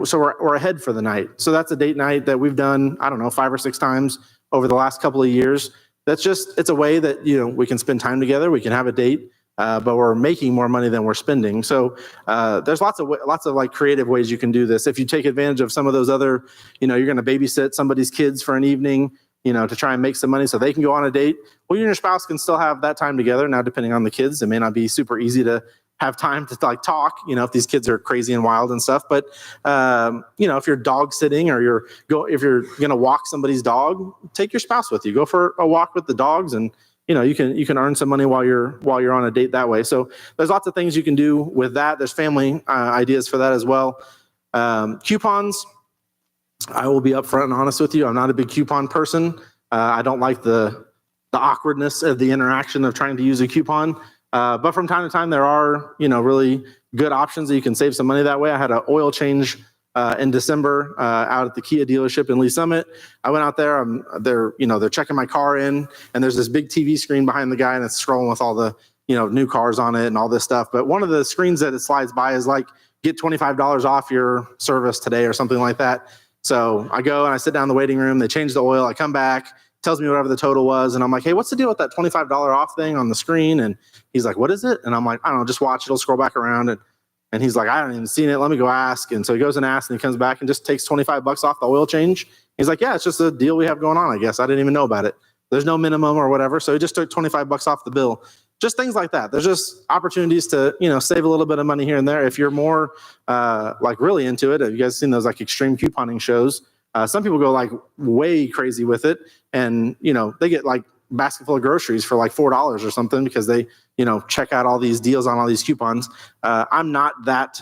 Speaker 1: so we're ahead for the night. So that's a date night that we've done, 5 or 6 times over the last couple of years. It's a way that, we can spend time together. We can have a date. But we're making more money than we're spending. So there's lots of like creative ways you can do this. If you take advantage of some of those other, you're going to babysit somebody's kids for an evening, to try and make some money so they can go on a date. Well, you and your spouse can still have that time together. Now, depending on the kids, it may not be super easy to have time to like talk, if these kids are crazy and wild and stuff. But, if you're dog sitting or if you're going to walk somebody's dog, take your spouse with you, go for a walk with the dogs, and you can earn some money while you're on a date that way. So there's lots of things you can do with that. There's family ideas for that as well. Coupons, I will be upfront and honest with you. I'm not a big coupon person. I don't like the awkwardness of the interaction of trying to use a coupon. But from time to time, there are, really good options that you can save some money that way. I had an oil change in December out at the Kia dealership in Lee Summit. I went out there. They're checking my car in, and there's this big TV screen behind the guy, and it's scrolling with all the new cars on it and all this stuff. But one of the screens that it slides by is like, get $25 off your service today or something like that. So I go and I sit down in the waiting room. They change the oil. I come back, tells me whatever the total was, and I'm like, hey, what's the deal with that $25 off thing on the screen? And he's like, what is it? And I'm like, I don't know, just watch. It'll scroll back around. And he's like, I haven't even seen it. Let me go ask. And so he goes and asks, and he comes back and just takes $25 off the oil change. He's like, yeah, it's just a deal we have going on, I guess. I didn't even know about it. There's no minimum or whatever. So he just took $25 off the bill. Just things like that. There's just opportunities to, save a little bit of money here and there. If you're more like really into it, have you guys seen those like extreme couponing shows? Some people go like way crazy with it, and they get like a basket full of groceries for like $4 or something because they check out all these deals on all these coupons. I'm not that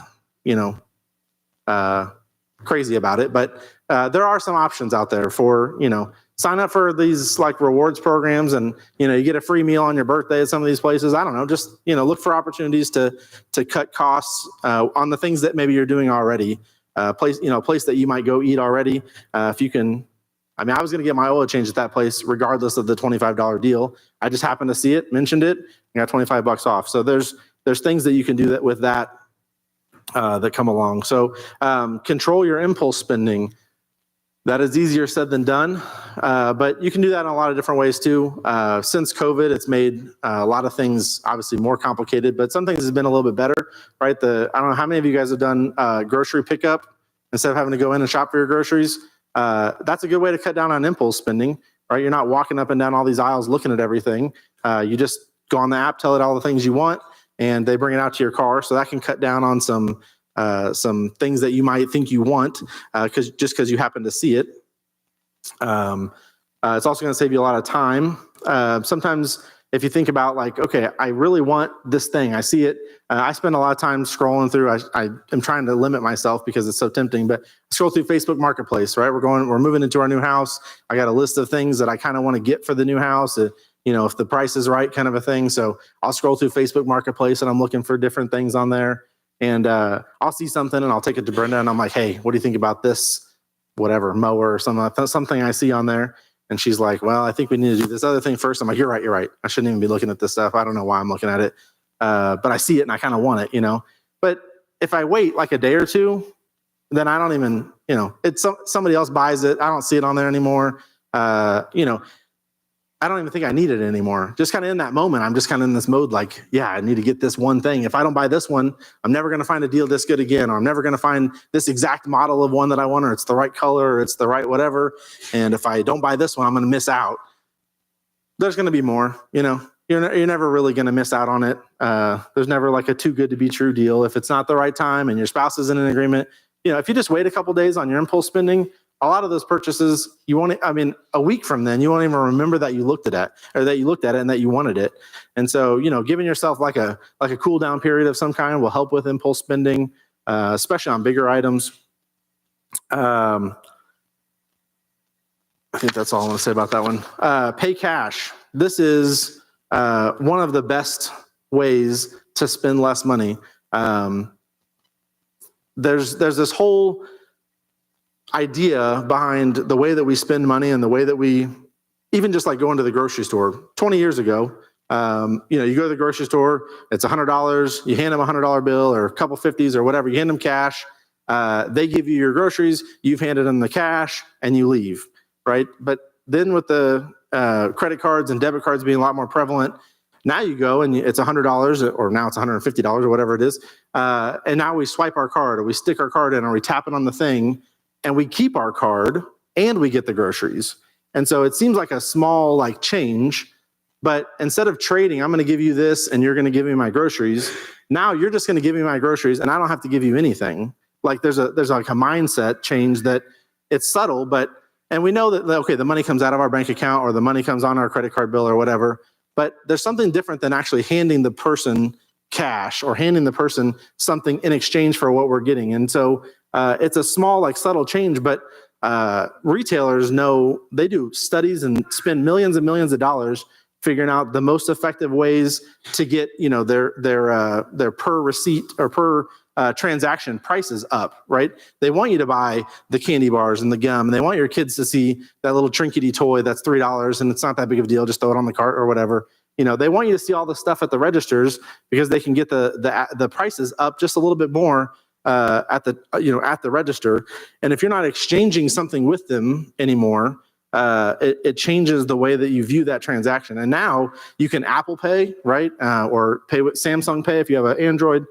Speaker 1: crazy about it, but there are some options out there for sign up for these like rewards programs, and you get a free meal on your birthday at some of these places. I don't know, just look for opportunities to cut costs on the things that maybe you're doing already. Place that you might go eat already. If you can, I was going to get my oil change at that place regardless of the $25 deal. I just happened to see it, mentioned it, and got $25 off. So there's things that you can do with that that come along. So control your impulse spending. That is easier said than done, but you can do that in a lot of different ways too. Since COVID, it's made a lot of things obviously more complicated, but some things has been a little bit better, right? I don't know how many of you guys have done grocery pickup instead of having to go in and shop for your groceries. That's a good way to cut down on impulse spending, right? You're not walking up and down all these aisles looking at everything. You just go on the app, tell it all the things you want, and they bring it out to your car. So that can cut down on some things that you might think you want because you happen to see it. It's also going to save you a lot of time. Sometimes if you think about like, okay, I really want this thing. I see it. I spend a lot of time scrolling through. I am trying to limit myself because it's so tempting, but scroll through Facebook Marketplace, right? We're moving into our new house. I got a list of things that I kind of want to get for the new house. If the price is right, kind of a thing. So I'll scroll through Facebook Marketplace and I'm looking for different things on there. And I'll see something and I'll take it to Brenda and I'm like, hey, what do you think about this, whatever, mower or something I see on there? And she's like, well, I think we need to do this other thing first. I'm like, you're right. I shouldn't even be looking at this stuff. I don't know why I'm looking at it. But I see it and I kind of want it, But if I wait like a day or two, then I don't even, it's somebody else buys it. I don't see it on there anymore. I don't even think I need it anymore. Just kind of in that moment, I'm just kind of in this mode like, yeah, I need to get this one thing. If I don't buy this one, I'm never going to find a deal this good again, or I'm never going to find this exact model of one that I want, or it's the right color, or it's the right whatever. And if I don't buy this one, I'm going to miss out. There's going to be more, you're never really going to miss out on it. There's never like a too good to be true deal. If it's not the right time and your spouse isn't in agreement, if you just wait a couple days on your impulse spending, a lot of those purchases, a week from then, you won't even remember that you looked at it and that you wanted it. And so, giving yourself like a cool down period of some kind will help with impulse spending, especially on bigger items. I think that's all I want to say about that one. Pay cash. This is one of the best ways to spend less money. There's this whole idea behind the way that we spend money and the way that we even just like going to the grocery store 20 years ago. You go to the grocery store, it's $100, you hand them a $100 bill or a couple 50s or whatever, you hand them cash. They give you your groceries, you've handed them the cash and you leave, right? But then with the credit cards and debit cards being a lot more prevalent, now you go and it's $100 or now it's $150 or whatever it is. And now we swipe our card or we stick our card in or we tap it on the thing and we keep our card and we get the groceries. And so it seems like a small like change, but instead of trading, I'm going to give you this and you're going to give me my groceries. Now you're just going to give me my groceries and I don't have to give you anything. Like there's like a mindset change that it's subtle, and we know that, okay, the money comes out of our bank account or the money comes on our credit card bill or whatever, but there's something different than actually handing the person cash or handing the person something in exchange for what we're getting. And so it's a small, like subtle change, but retailers know, they do studies and spend millions and millions of dollars figuring out the most effective ways to get, their per receipt or per transaction prices up, right? They want you to buy the candy bars and the gum, and they want your kids to see that little trinkety toy that's $3 and it's not that big of a deal, just throw it on the cart or whatever. They want you to see all the stuff at the registers because they can get the prices up just a little bit more at the register. And if you're not exchanging something with them anymore, it changes the way that you view that transaction. And now you can Apple Pay, right? Or pay with Samsung Pay if you have an Android.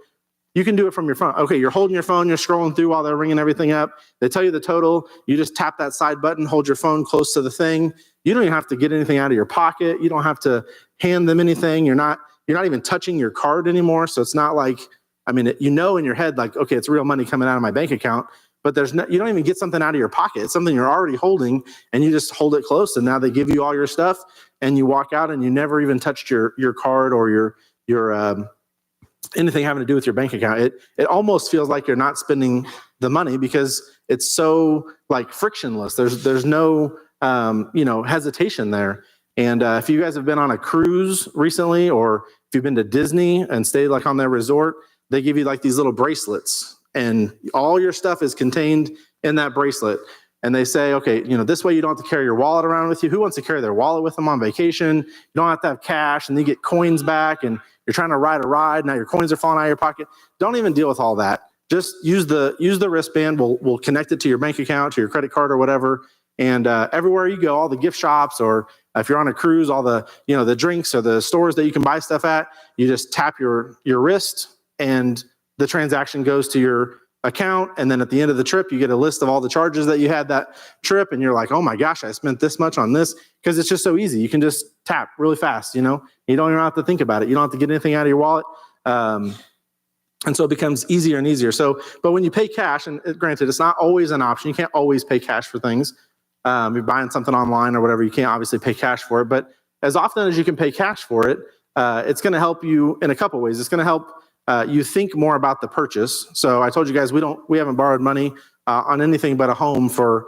Speaker 1: You can do it from your phone. Okay, you're holding your phone, you're scrolling through while they're ringing everything up. They tell you the total. You just tap that side button, hold your phone close to the thing. You don't even have to get anything out of your pocket. You don't have to hand them anything. You're not even touching your card anymore. So it's not like, in your head, like, okay, it's real money coming out of my bank account, but you don't even get something out of your pocket. It's something you're already holding, and you just hold it close. And now they give you all your stuff, and you walk out, and you never even touched your card or your anything having to do with your bank account. It almost feels like you're not spending the money because it's so like frictionless. There's no hesitation there. And if you guys have been on a cruise recently, or if you've been to Disney and stayed like on their resort, they give you like these little bracelets, and all your stuff is contained in that bracelet. And they say, okay, this way you don't have to carry your wallet around with you. Who wants to carry their wallet with them on vacation? You don't have to have cash, and you get coins back, and you're trying to ride a ride. Now your coins are falling out of your pocket. Don't even deal with all that. Just use the wristband. We'll connect it to your bank account, to your credit card or whatever. And everywhere you go, all the gift shops, or if you're on a cruise, all the the drinks or the stores that you can buy stuff at, you just tap your wrist, and the transaction goes to your account. And then at the end of the trip, you get a list of all the charges that you had that trip, and you're like, oh my gosh, I spent this much on this, because it's just so easy. You can just tap really fast. You don't even have to think about it. You don't have to get anything out of your wallet. And so it becomes easier and easier. But when you pay cash, and granted, it's not always an option. You can't always pay cash for things. You're buying something online or whatever, you can't obviously pay cash for it. But as often as you can pay cash for it, it's going to help you in a couple ways. It's going to help you think more about the purchase. So I told you guys we haven't borrowed money on anything but a home for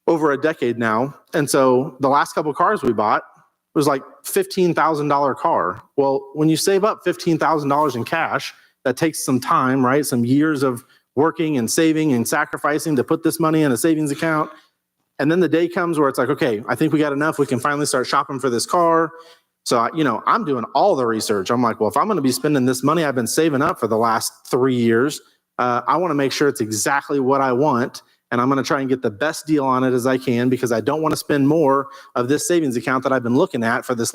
Speaker 1: over a decade now. And so the last couple of cars we bought was like $15,000 car. Well, when you save up $15,000 in cash, that takes some time, right? Some years of working and saving and sacrificing to put this money in a savings account. And then the day comes where it's like, okay, I think we got enough. We can finally start shopping for this car. So, I'm doing all the research. I'm like, well, if I'm going to be spending this money I've been saving up for the last 3 years, I want to make sure it's exactly what I want. And I'm going to try and get the best deal on it as I can, because I don't want to spend more of this savings account that I've been looking at for this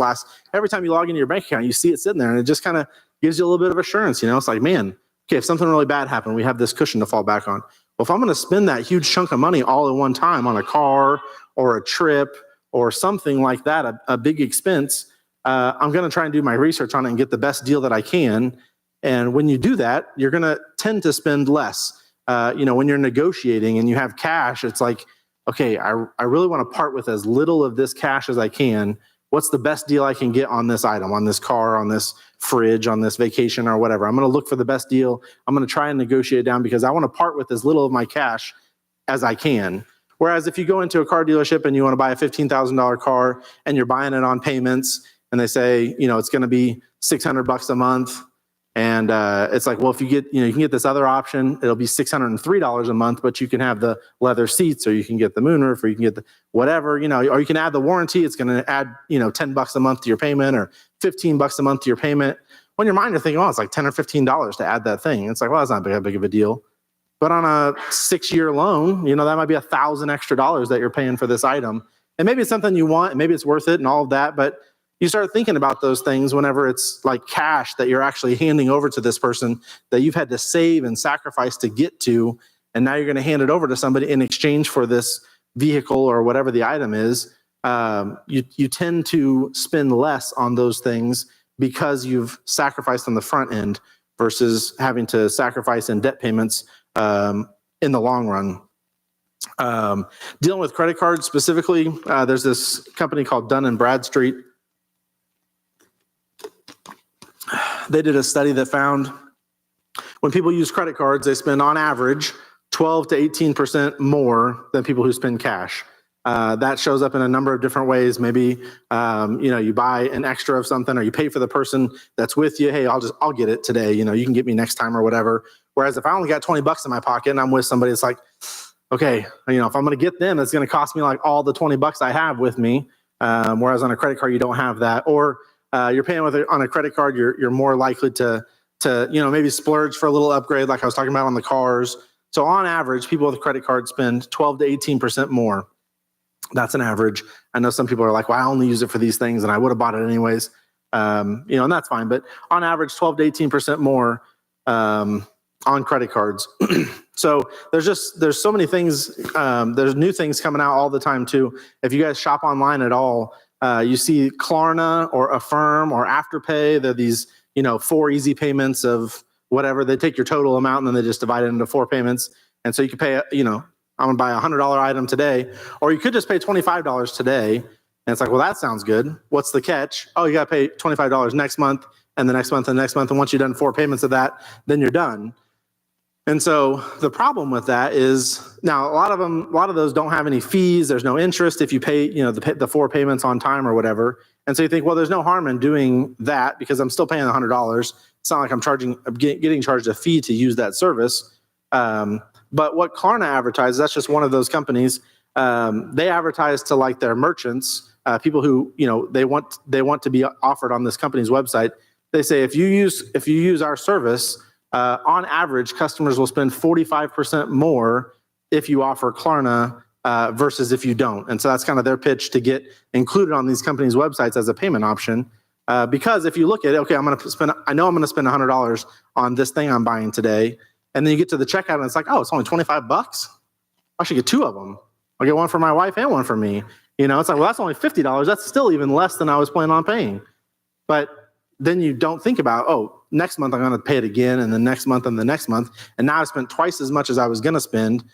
Speaker 1: every time you log into your bank account, you see it sitting there, and it just kind of gives you a little bit of assurance. It's like, man, okay, if something really bad happened, we have this cushion to fall back on. Well, if I'm going to spend that huge chunk of money all at one time on a car or a trip or something like that, a big expense, I'm going to try and do my research on it and get the best deal that I can. And when you do that, you're going to tend to spend less. When you're negotiating and you have cash, it's like, okay, I really want to part with as little of this cash as I can. What's the best deal I can get on this item, on this car, on this fridge, on this vacation or whatever? I'm going to look for the best deal. I'm going to try and negotiate it down because I want to part with as little of my cash as I can. Whereas if you go into a car dealership and you want to buy a $15,000 car and you're buying it on payments, and they say, it's going to be $600 a month. And it's like, well, if you get, you can get this other option, it'll be $603 a month, but you can have the leather seats, or you can get the moonroof, or you can get the whatever, or you can add the warranty. It's going to add, $10 a month to your payment, or $15 a month to your payment. When your mind, you're thinking, oh, it's like $10 or $15 to add that thing. It's like, well, that's not that big of a deal. But on a 6-year loan, that might be $1,000 extra that you're paying for this item. And maybe it's something you want, and maybe it's worth it and all of that, but you start thinking about those things whenever it's like cash that you're actually handing over to this person that you've had to save and sacrifice to get to, and now you're going to hand it over to somebody in exchange for this vehicle or whatever the item is. You tend to spend less on those things because you've sacrificed on the front end. versus having to sacrifice in debt payments in the long run. Dealing with credit cards specifically, there's this company called Dun & Bradstreet. They did a study that found when people use credit cards, they spend on average 12 to 18% more than people who spend cash. That shows up in a number of different ways. Maybe you buy an extra of something, or you pay for the person that's with you. Hey, I'll get it today. You can get me next time or whatever. Whereas if I only got $20 in my pocket and I'm with somebody, it's like, okay, if I'm going to get them, it's going to cost me like all the $20 I have with me. Whereas on a credit card, you don't have that. Or you're paying on a credit card, you're more likely to maybe splurge for a little upgrade, like I was talking about on the cars. So on average, people with a credit card spend 12 to 18% more. That's an average. I know some people are like, well, I only use it for these things and I would have bought it anyways. And that's fine. But on average, 12 to 18% more on credit cards. So there's so many things. There's new things coming out all the time too. If you guys shop online at all, you see Klarna or Affirm or Afterpay. They're these 4 easy payments of whatever. They take your total amount and then they just divide it into 4 payments. And so you can pay, I'm gonna buy a $100 item today, or you could just pay $25 today. And it's like, well, that sounds good. What's the catch? Oh, you gotta pay $25 next month and the next month and the next month. And once you've done 4 payments of that, then you're done. And so the problem with that is now a lot of those don't have any fees. There's no interest if you pay, the 4 payments on time or whatever. And so you think, well, there's no harm in doing that because I'm still paying $100. It's not like I'm getting charged a fee to use that service. But what Klarna advertises, that's just one of those companies. They advertise to like their merchants, people who they want to be offered on this company's website. They say if you use our service, on average, customers will spend 45% more if you offer Klarna versus if you don't. And so that's kind of their pitch to get included on these companies' websites as a payment option. Because if you look at it, okay, I know I'm going to spend $100 on this thing I'm buying today. And then you get to the checkout and it's like, oh, it's only $25. I should get 2 of them. I'll get one for my wife and one for me. It's like, well, that's only $50. That's still even less than I was planning on paying. But then you don't think about, oh, next month I'm going to pay it again, and the next month and the next month. And now I spent twice as much as I was going to spend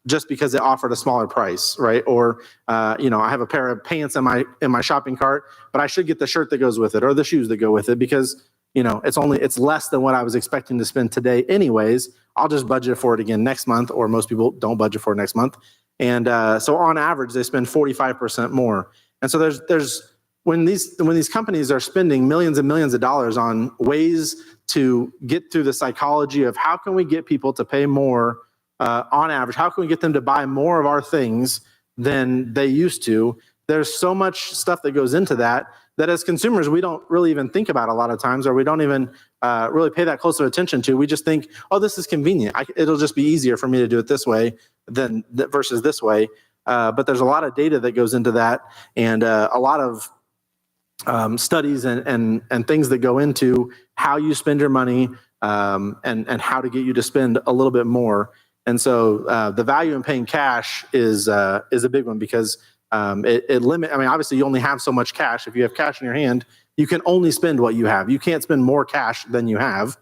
Speaker 1: just because it offered a smaller price, right? Or, I have a pair of pants in my shopping cart, but I should get the shirt that goes with it or the shoes that go with it because it's less than what I was expecting to spend today anyways. I'll just budget for it again next month, or most people don't budget for it next month. And so on average, they spend 45% more. And so there's when these companies are spending millions and millions of dollars on ways to get through the psychology of how can we get people to pay more on average, how can we get them to buy more of our things than they used to? There's so much stuff that goes into that as consumers, we don't really even think about a lot of times, or we don't even really pay that close of attention to. We just think, oh, this is convenient. It'll just be easier for me to do it this way versus this way. But there's a lot of data that goes into that, and a lot of studies and things that go into how you spend your money and how to get you to spend a little bit more. And so the value in paying cash is a big one because it limits. I mean, obviously, you only have so much cash. If you have cash in your hand, you can only spend what you have. You can't spend more cash than you have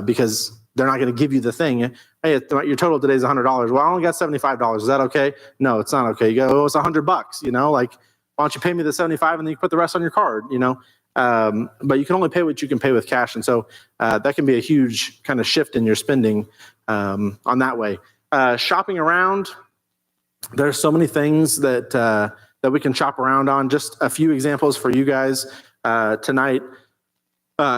Speaker 1: because they're not going to give you the thing. Hey, your total today is $100. Well, I only got $75. Is that okay? No, it's not okay. You go, oh, it's $100. Like, why don't you pay me the $75 and then you put the rest on your card? But you can only pay what you can pay with cash, and so that can be a huge kind of shift in your spending on that way. Shopping around. There's so many things that we can shop around on. Just a few examples for you guys tonight.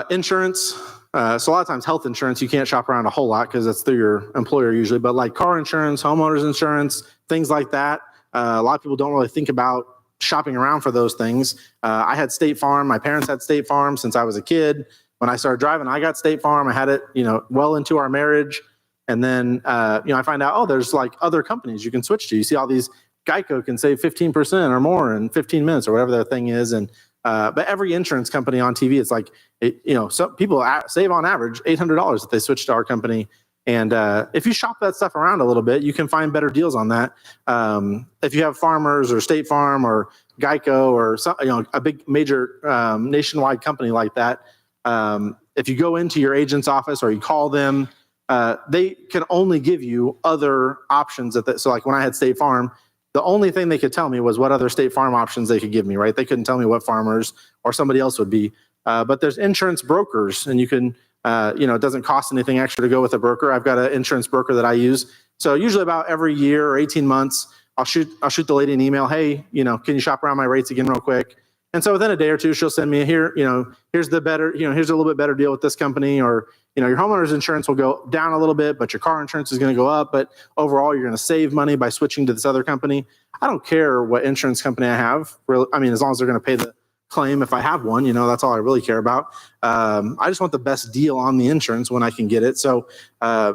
Speaker 1: Insurance. So a lot of times health insurance, you can't shop around a whole lot because it's through your employer usually, but like car insurance, homeowners insurance, things like that. A lot of people don't really think about shopping around for those things. I had State Farm. My parents had State Farm since I was a kid. When I started driving, I got State Farm. I had it, well into our marriage. And then, I find out, oh, there's like other companies you can switch to. You see all these, Geico can save 15% or more in 15 minutes or whatever their thing is. And, but every insurance company on TV, it's like, some people save on average $800 if they switch to our company. And if you shop that stuff around a little bit, you can find better deals on that. If you have Farmers or State Farm or Geico or some, a big major nationwide company like that, if you go into your agent's office or you call them, they can only give you other options. So like when I had State Farm, the only thing they could tell me was what other State Farm options they could give me, right? They couldn't tell me what Farmers or somebody else would be. But there's insurance brokers, and you can, it doesn't cost anything extra to go with a broker. I've got an insurance broker that I use. So usually about every year or 18 months, I'll shoot the lady an email. Hey, can you shop around my rates again real quick? And so within a day or two, she'll send me here's the better, here's a little bit better deal with this company, or, your homeowner's insurance will go down a little bit, but your car insurance is going to go up. But overall, you're going to save money by switching to this other company. I don't care what insurance company I have. Really, as long as they're going to pay the claim if I have one, that's all I really care about. I just want the best deal on the insurance when I can get it. So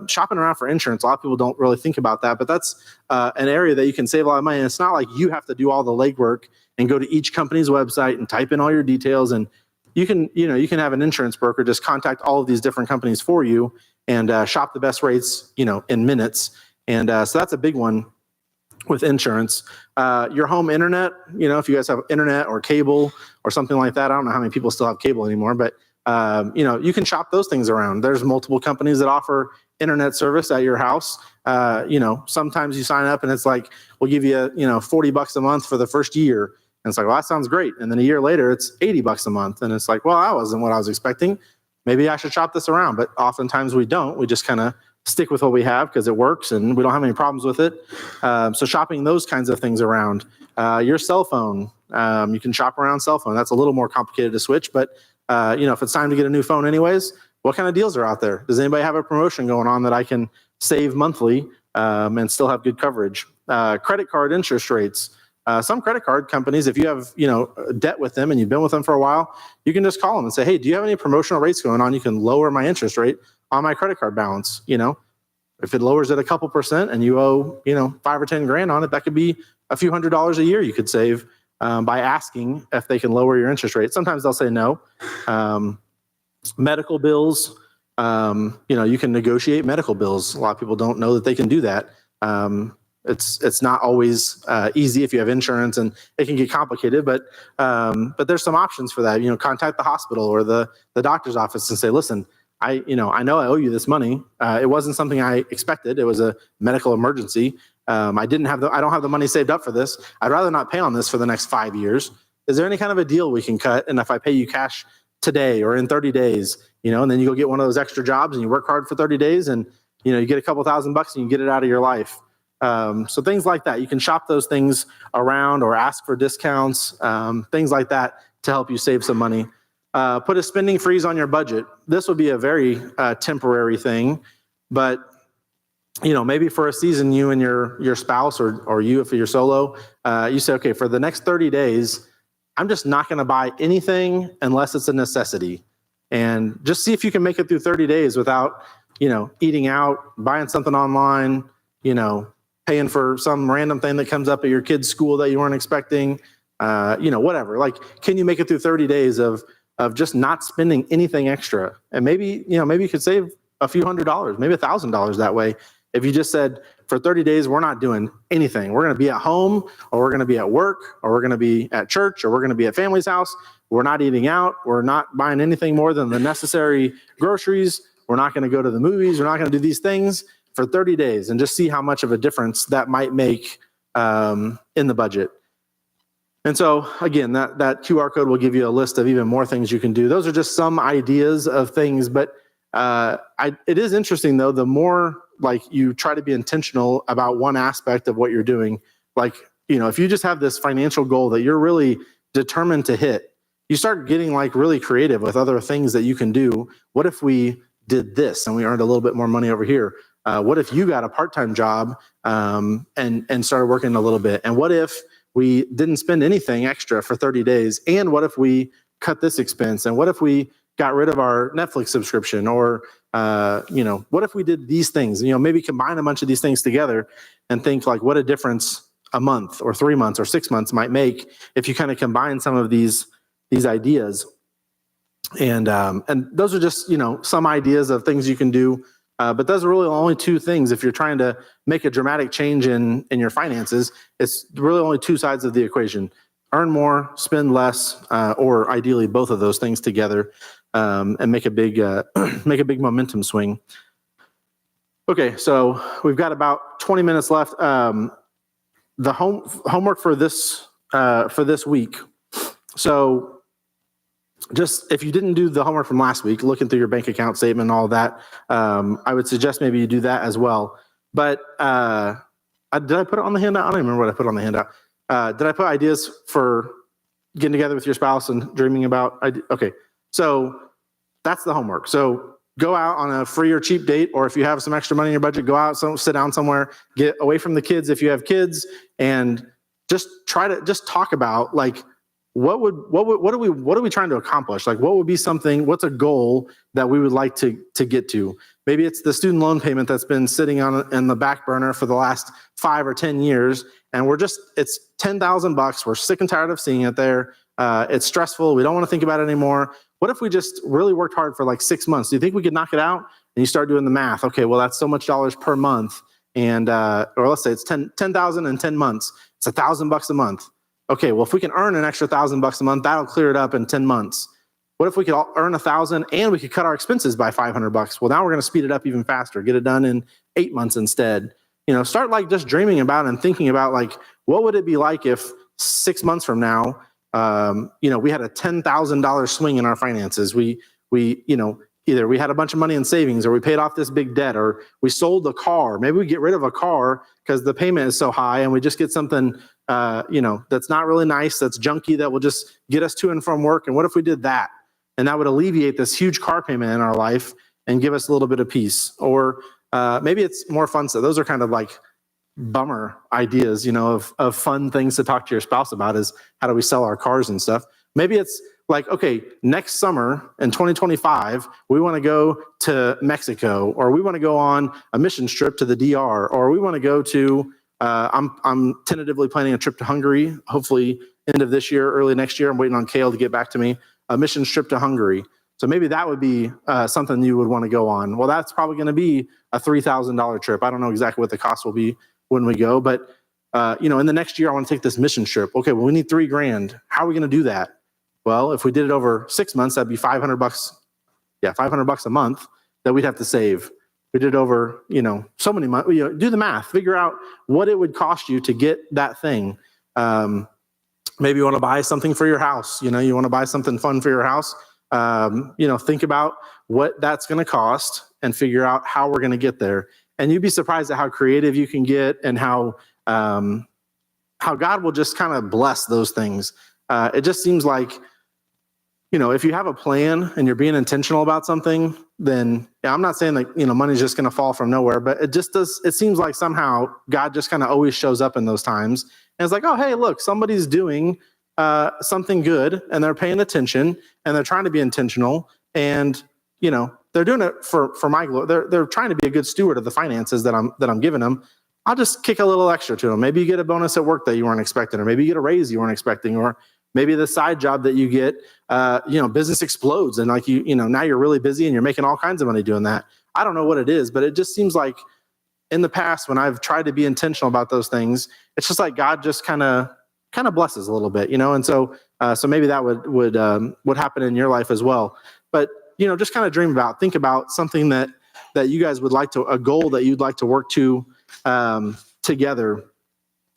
Speaker 1: shopping around for insurance, a lot of people don't really think about that, but that's an area that you can save a lot of money. And it's not like you have to do all the legwork and go to each company's website and type in all your details. And you can have an insurance broker just contact all of these different companies for you and shop the best rates, in minutes. And so that's a big one with insurance. Your home internet, if you guys have internet or cable or something like that, I don't know how many people still have cable anymore, but you can shop those things around. There's multiple companies that offer internet service at your house. Sometimes you sign up and it's like, we'll give you, $40 a month for the first year. And it's like, well, that sounds great. And then a year later, it's $80 a month. And it's like, well, that wasn't what I was expecting. Maybe I should shop this around. But oftentimes we don't. We just kind of stick with what we have because it works and we don't have any problems with it. So shopping those kinds of things around. Your cell phone, you can shop around cell phone. That's a little more complicated to switch. But, if it's time to get a new phone anyways, what kind of deals are out there? Does anybody have a promotion going on that I can save monthly and still have good coverage? Credit card interest rates. Some credit card companies, if you have, debt with them and you've been with them for a while, you can just call them and say, hey, do you have any promotional rates going on? You can lower my interest rate on my credit card balance. If it lowers it a couple percent and you owe, $5 or $10,000 on it, that could be a few $100s a year you could save by asking if they can lower your interest rate. Sometimes they'll say no. Medical bills, you can negotiate medical bills. A lot of people don't know that they can do that. It's not always easy if you have insurance, and it can get complicated, but there's some options for that. Contact the hospital or the doctor's office and say, listen, I know I owe you this money. It wasn't something I expected. It was a medical emergency. I don't have the money saved up for this. I'd rather not pay on this for the next 5 years. Is there any kind of a deal we can cut? And if I pay you cash today or in 30 days, and then you go get one of those extra jobs and you work hard for 30 days and, you get a couple $1,000 and you get it out of your life. So things like that, you can shop those things around or ask for discounts, things like that to help you save some money. Put a spending freeze on your budget. This would be a very temporary thing, but maybe for a season, you and your spouse or you, if you're solo, you say, okay, for the next 30 days, I'm just not going to buy anything unless it's a necessity. And just see if you can make it through 30 days without, eating out, buying something online, paying for some random thing that comes up at your kid's school that you weren't expecting, whatever. Like, can you make it through 30 days of just not spending anything extra? And maybe you could save a few $100s, maybe $1,000 that way. If you just said, for 30 days, we're not doing anything. We're going to be at home, or we're going to be at work, or we're going to be at church, or we're going to be at family's house. We're not eating out. We're not buying anything more than the necessary groceries. We're not going to go to the movies. We're not going to do these things for 30 days, and just see how much of a difference that might make in the budget. And so again, that QR code will give you a list of even more things you can do. Those are just some ideas of things, but it is interesting though, the more like you try to be intentional about one aspect of what you're doing, like, if you just have this financial goal that you're really determined to hit, you start getting like really creative with other things that you can do. What if we did this and we earned a little bit more money over here? What if you got a part-time job and started working a little bit? And what if we didn't spend anything extra for 30 days? And what if we cut this expense? And what if we got rid of our Netflix subscription? Or, what if we did these things? Maybe combine a bunch of these things together and think like what a difference a month or 3 months or 6 months might make if you kind of combine some of these ideas. And those are just, some ideas of things you can do. But those are really only two things. If you're trying to make a dramatic change in your finances, it's really only two sides of the equation. Earn more, spend less, or ideally both of those things together. and make a big make a big momentum swing. Okay, so we've got about 20 minutes left. The homework for this week. So just if you didn't do the homework from last week, looking through your bank account statement and all that, I would suggest maybe you do that as well. But did I put it on the handout? I don't even remember what I put on the handout. Did I put ideas for getting together with your spouse and dreaming about? Okay, so that's the homework. So go out on a free or cheap date, or if you have some extra money in your budget, go out, sit down somewhere, get away from the kids if you have kids, and just try to just talk about like what are we trying to accomplish? Like what would be something, what's a goal that we would like to get to? Maybe it's the student loan payment that's been sitting in the back burner for the last 5 or 10 years, and it's $10,000. We're sick and tired of seeing it there. It's stressful. We don't want to think about it anymore. What if we just really worked hard for like 6 months? Do you think we could knock it out? And you start doing the math. Okay, well, that's so much dollars per month. And, or let's say it's 10,000 in 10 months. It's $1,000 a month. Okay, well, if we can earn an extra $1,000 a month, that'll clear it up in 10 months. What if we could earn 1,000 and we could cut our expenses by $500? Well, now we're going to speed it up even faster, get it done in 8 months instead. Start like just dreaming about and thinking about like, what would it be like if 6 months from now, we had a $10,000 swing in our finances. Either we had a bunch of money in savings, or we paid off this big debt, or we sold the car. Maybe we get rid of a car because the payment is so high, and we just get something, that's not really nice, that's junky, that will just get us to and from work. And what if we did that? And that would alleviate this huge car payment in our life and give us a little bit of peace. Or maybe it's more fun. So those are kind of like bummer ideas, of fun things to talk to your spouse about, is how do we sell our cars and stuff. Maybe it's like, okay, next summer in 2025, we want to go to Mexico, or we want to go on a mission trip to the DR, or we want to go to, I'm tentatively planning a trip to Hungary, hopefully end of this year, early next year. I'm waiting on Kale to get back to me, a mission trip to Hungary. So maybe that would be something you would want to go on. Well, that's probably going to be a $3,000 trip. I don't know exactly what the cost will be when we go, but in the next year, I want to take this mission trip. Okay, well, we need $3,000. How are we going to do that? Well, if we did it over 6 months, that'd be $500. Yeah, $500 a month that we'd have to save. We did over, so many months. Do the math. Figure out what it would cost you to get that thing. Maybe you want to buy something for your house. You want to buy something fun for your house. Think about what that's going to cost and figure out how we're going to get there. And you'd be surprised at how creative you can get, and how God will just kind of bless those things. It just seems like, if you have a plan and you're being intentional about something, then I'm not saying that, money's just going to fall from nowhere, but it seems like somehow God just kind of always shows up in those times. And it's like, oh, hey, look, somebody's doing something good, and they're paying attention, and they're trying to be intentional, and, they're doing it for my glory. They're trying to be a good steward of the finances that I'm giving them. I'll just kick a little extra to them. Maybe you get a bonus at work that you weren't expecting, or maybe you get a raise you weren't expecting, or maybe the side job that you get, business explodes, and like now you're really busy and you're making all kinds of money doing that. I don't know what it is, but it just seems like in the past when I've tried to be intentional about those things, it's just like God just kind of blesses a little bit, and so maybe that would happen in your life as well. But just kind of think about something that you guys would like to, a goal that you'd like to work to together.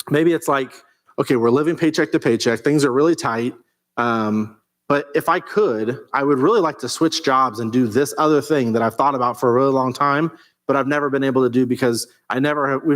Speaker 1: Maybe it's like, okay, we're living paycheck to paycheck. Things are really tight. But if I could, I would really like to switch jobs and do this other thing that I've thought about for a really long time, but I've never been able to do because we've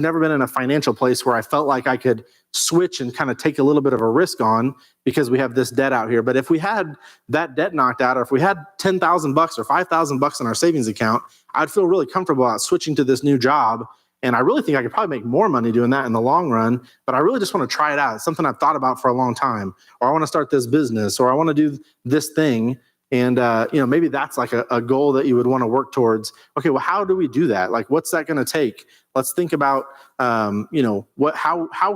Speaker 1: never been in a financial place where I felt like I could switch and kind of take a little bit of a risk on, because we have this debt out here. But if we had that debt knocked out, or if we had $10,000 or $5,000 in our savings account, I'd feel really comfortable about switching to this new job. And I really think I could probably make more money doing that in the long run, but I really just want to try it out. It's something I've thought about for a long time, or I want to start this business, or I want to do this thing. And, maybe that's like a goal that you would want to work towards. Okay, well, how do we do that? Like, what's that going to take? Let's think about, how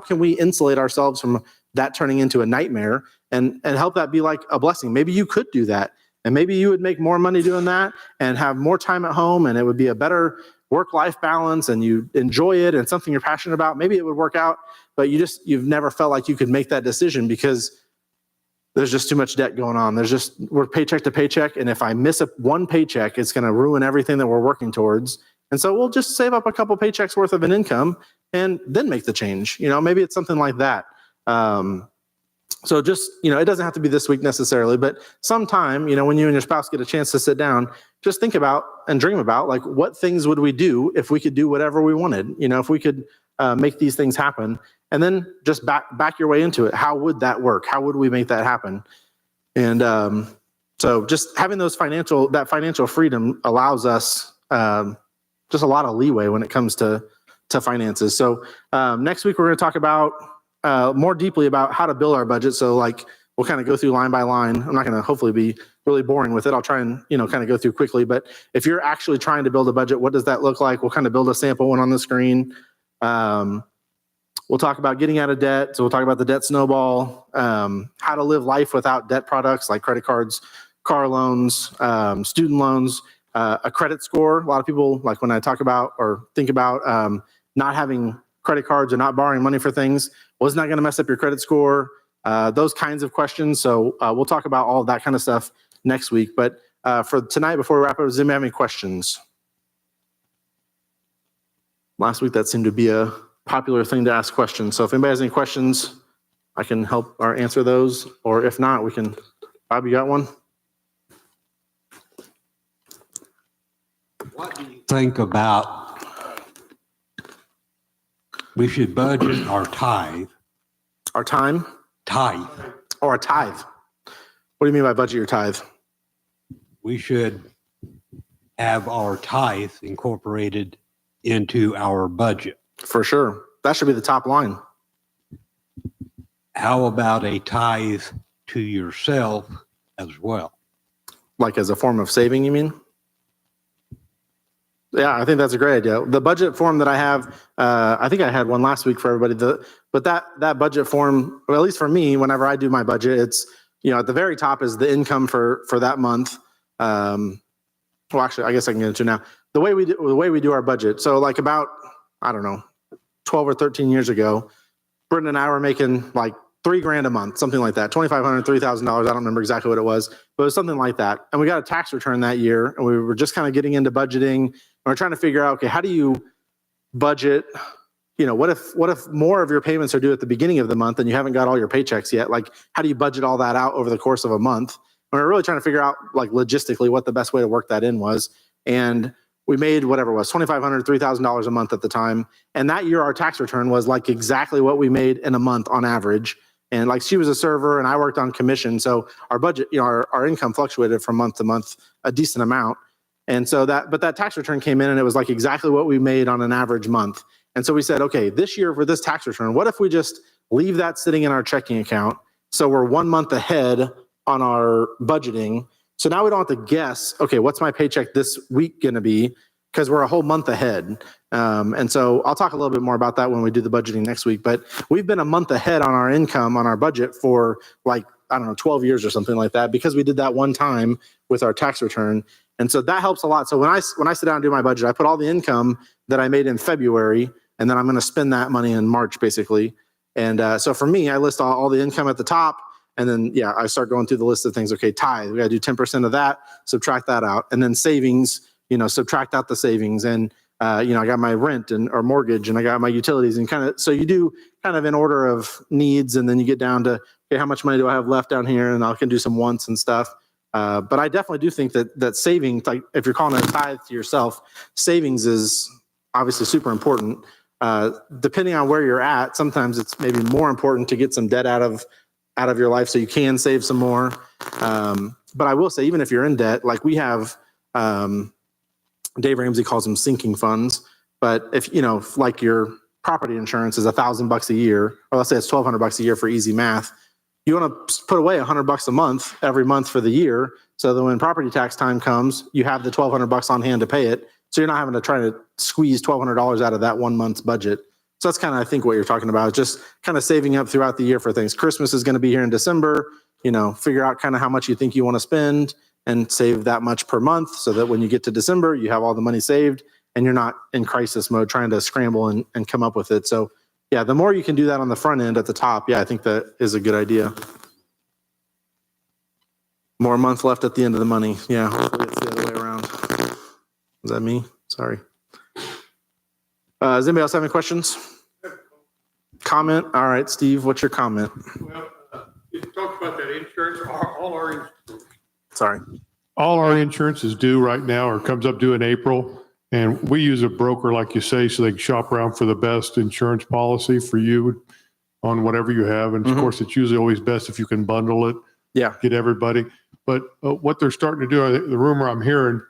Speaker 1: can we insulate ourselves from that turning into a nightmare, and help that be like a blessing? Maybe you could do that, and maybe you would make more money doing that and have more time at home, and it would be a better work-life balance, and you enjoy it and something you're passionate about. Maybe it would work out, but you've never felt like you could make that decision because there's just too much debt going on. We're paycheck to paycheck. And if I miss one paycheck, it's going to ruin everything that we're working towards. And so we'll just save up a couple paychecks worth of an income and then make the change. Maybe it's something like that. So just, it doesn't have to be this week necessarily, but sometime, when you and your spouse get a chance to sit down, just think about and dream about like, what things would we do if we could do whatever we wanted? If we could make these things happen, and then just back your way into it. How would that work? How would we make that happen? And so just having that financial freedom allows us just a lot of leeway when it comes to finances. So next week, we're going to talk about more deeply about how to build our budget. So like, we'll kind of go through line by line. I'm not going to hopefully be really boring with it. I'll try and, kind of go through quickly. But if you're actually trying to build a budget, what does that look like? We'll kind of build a sample one on the screen. We'll talk about getting out of debt. So we'll talk about the debt snowball, how to live life without debt products like credit cards, car loans, student loans, a credit score. A lot of people, like when I talk about or think about not having credit cards or not borrowing money for things, well, isn't that going to mess up your credit score? Those kinds of questions. So we'll talk about all of that kind of stuff next week. But for tonight, before we wrap up, does anybody have any questions? Last week, that seemed to be a popular thing to ask questions. So if anybody has any questions, I can help or answer those. Or if not, we can. Bob, you got one?
Speaker 2: What do you think about we should budget our tithe?
Speaker 1: Our time?
Speaker 2: Tithe.
Speaker 1: Or a tithe. What do you mean by budget your tithe?
Speaker 2: We should have our tithe incorporated into our budget.
Speaker 1: For sure. That should be the top line.
Speaker 2: How about a tithe to yourself as well?
Speaker 1: Like as a form of saving, you mean? Yeah, I think that's a great idea. The budget form that I have, I think I had one last week for everybody. But that budget form, well, at least for me, whenever I do my budget, it's, at the very top is the income for that month. Well, actually, I guess I can get into now. The way we do our budget. So like about, I don't know, 12 or 13 years ago, Britton and I were making like $3,000 a month, something like that, $2,500, $3,000. I don't remember exactly what it was, but it was something like that. And we got a tax return that year, and we were just kind of getting into budgeting. And we're trying to figure out, okay, how do you budget? What if more of your payments are due at the beginning of the month and you haven't got all your paychecks yet? Like, how do you budget all that out over the course of a month? And we're really trying to figure out, like, logistically what the best way to work that in was. And we made whatever it was, $2,500, $3,000 a month at the time. And that year, our tax return was like exactly what we made in a month on average. And like, she was a server and I worked on commission. So our budget, our income fluctuated from month to month a decent amount. And so but that tax return came in and it was like exactly what we made on an average month. And so we said, okay, this year for this tax return, what if we just leave that sitting in our checking account? So we're 1 month ahead on our budgeting. So now we don't have to guess, okay, what's my paycheck this week going to be? Because we're a whole month ahead. And so I'll talk a little bit more about that when we do the budgeting next week. But we've been a month ahead on our income, on our budget for like, I don't know, 12 years or something like that, because we did that one time with our tax return. And so that helps a lot. So when I sit down and do my budget, I put all the income that I made in February, and then I'm going to spend that money in March, basically. And so for me, I list all the income at the top. And then, I start going through the list of things. Okay, tithe, we got to do 10% of that, subtract that out. And then savings, subtract out the savings. And, I got my rent or mortgage, and I got my utilities, and so you do kind of in order of needs. And then you get down to, okay, how much money do I have left down here? And I can do some wants and stuff. But I definitely do think that savings, like if you're calling it a tithe to yourself, savings is obviously super important. Depending on where you're at, sometimes it's maybe more important to get some debt out of your life so you can save some more. But I will say, even if you're in debt, like we have, Dave Ramsey calls them sinking funds. But if, like your property insurance is $1,000 a year, or let's say it's $1,200 a year for easy math, you want to put away $100 a month every month for the year, so that when property tax time comes, you have the $1,200 on hand to pay it. So you're not having to try to squeeze $1,200 out of that 1 month's budget. So that's kind of, I think, what you're talking about, just kind of saving up throughout the year for things. Christmas is going to be here in December, figure out kind of how much you think you want to spend and save that much per month, so that when you get to December, you have all the money saved and you're not in crisis mode trying to scramble and come up with it. So the more you can do that on the front end at the top, I think that is a good idea. More month left at the end of the money. Yeah, hopefully it's the other way around. Is that me? Sorry. Does anybody else have any questions? Comment? All right, Steve, what's your comment?
Speaker 3: Well, you talked about that insurance, all our,
Speaker 1: Sorry.
Speaker 3: all our insurance is due right now or comes up due in April. And we use a broker, like you say, so they can shop around for the best insurance policy for you on whatever you have. And of
Speaker 1: Mhm.
Speaker 3: course, it's usually always best if you can bundle it,
Speaker 1: Yeah.
Speaker 3: get everybody. But what they're starting to do, the rumor I'm hearing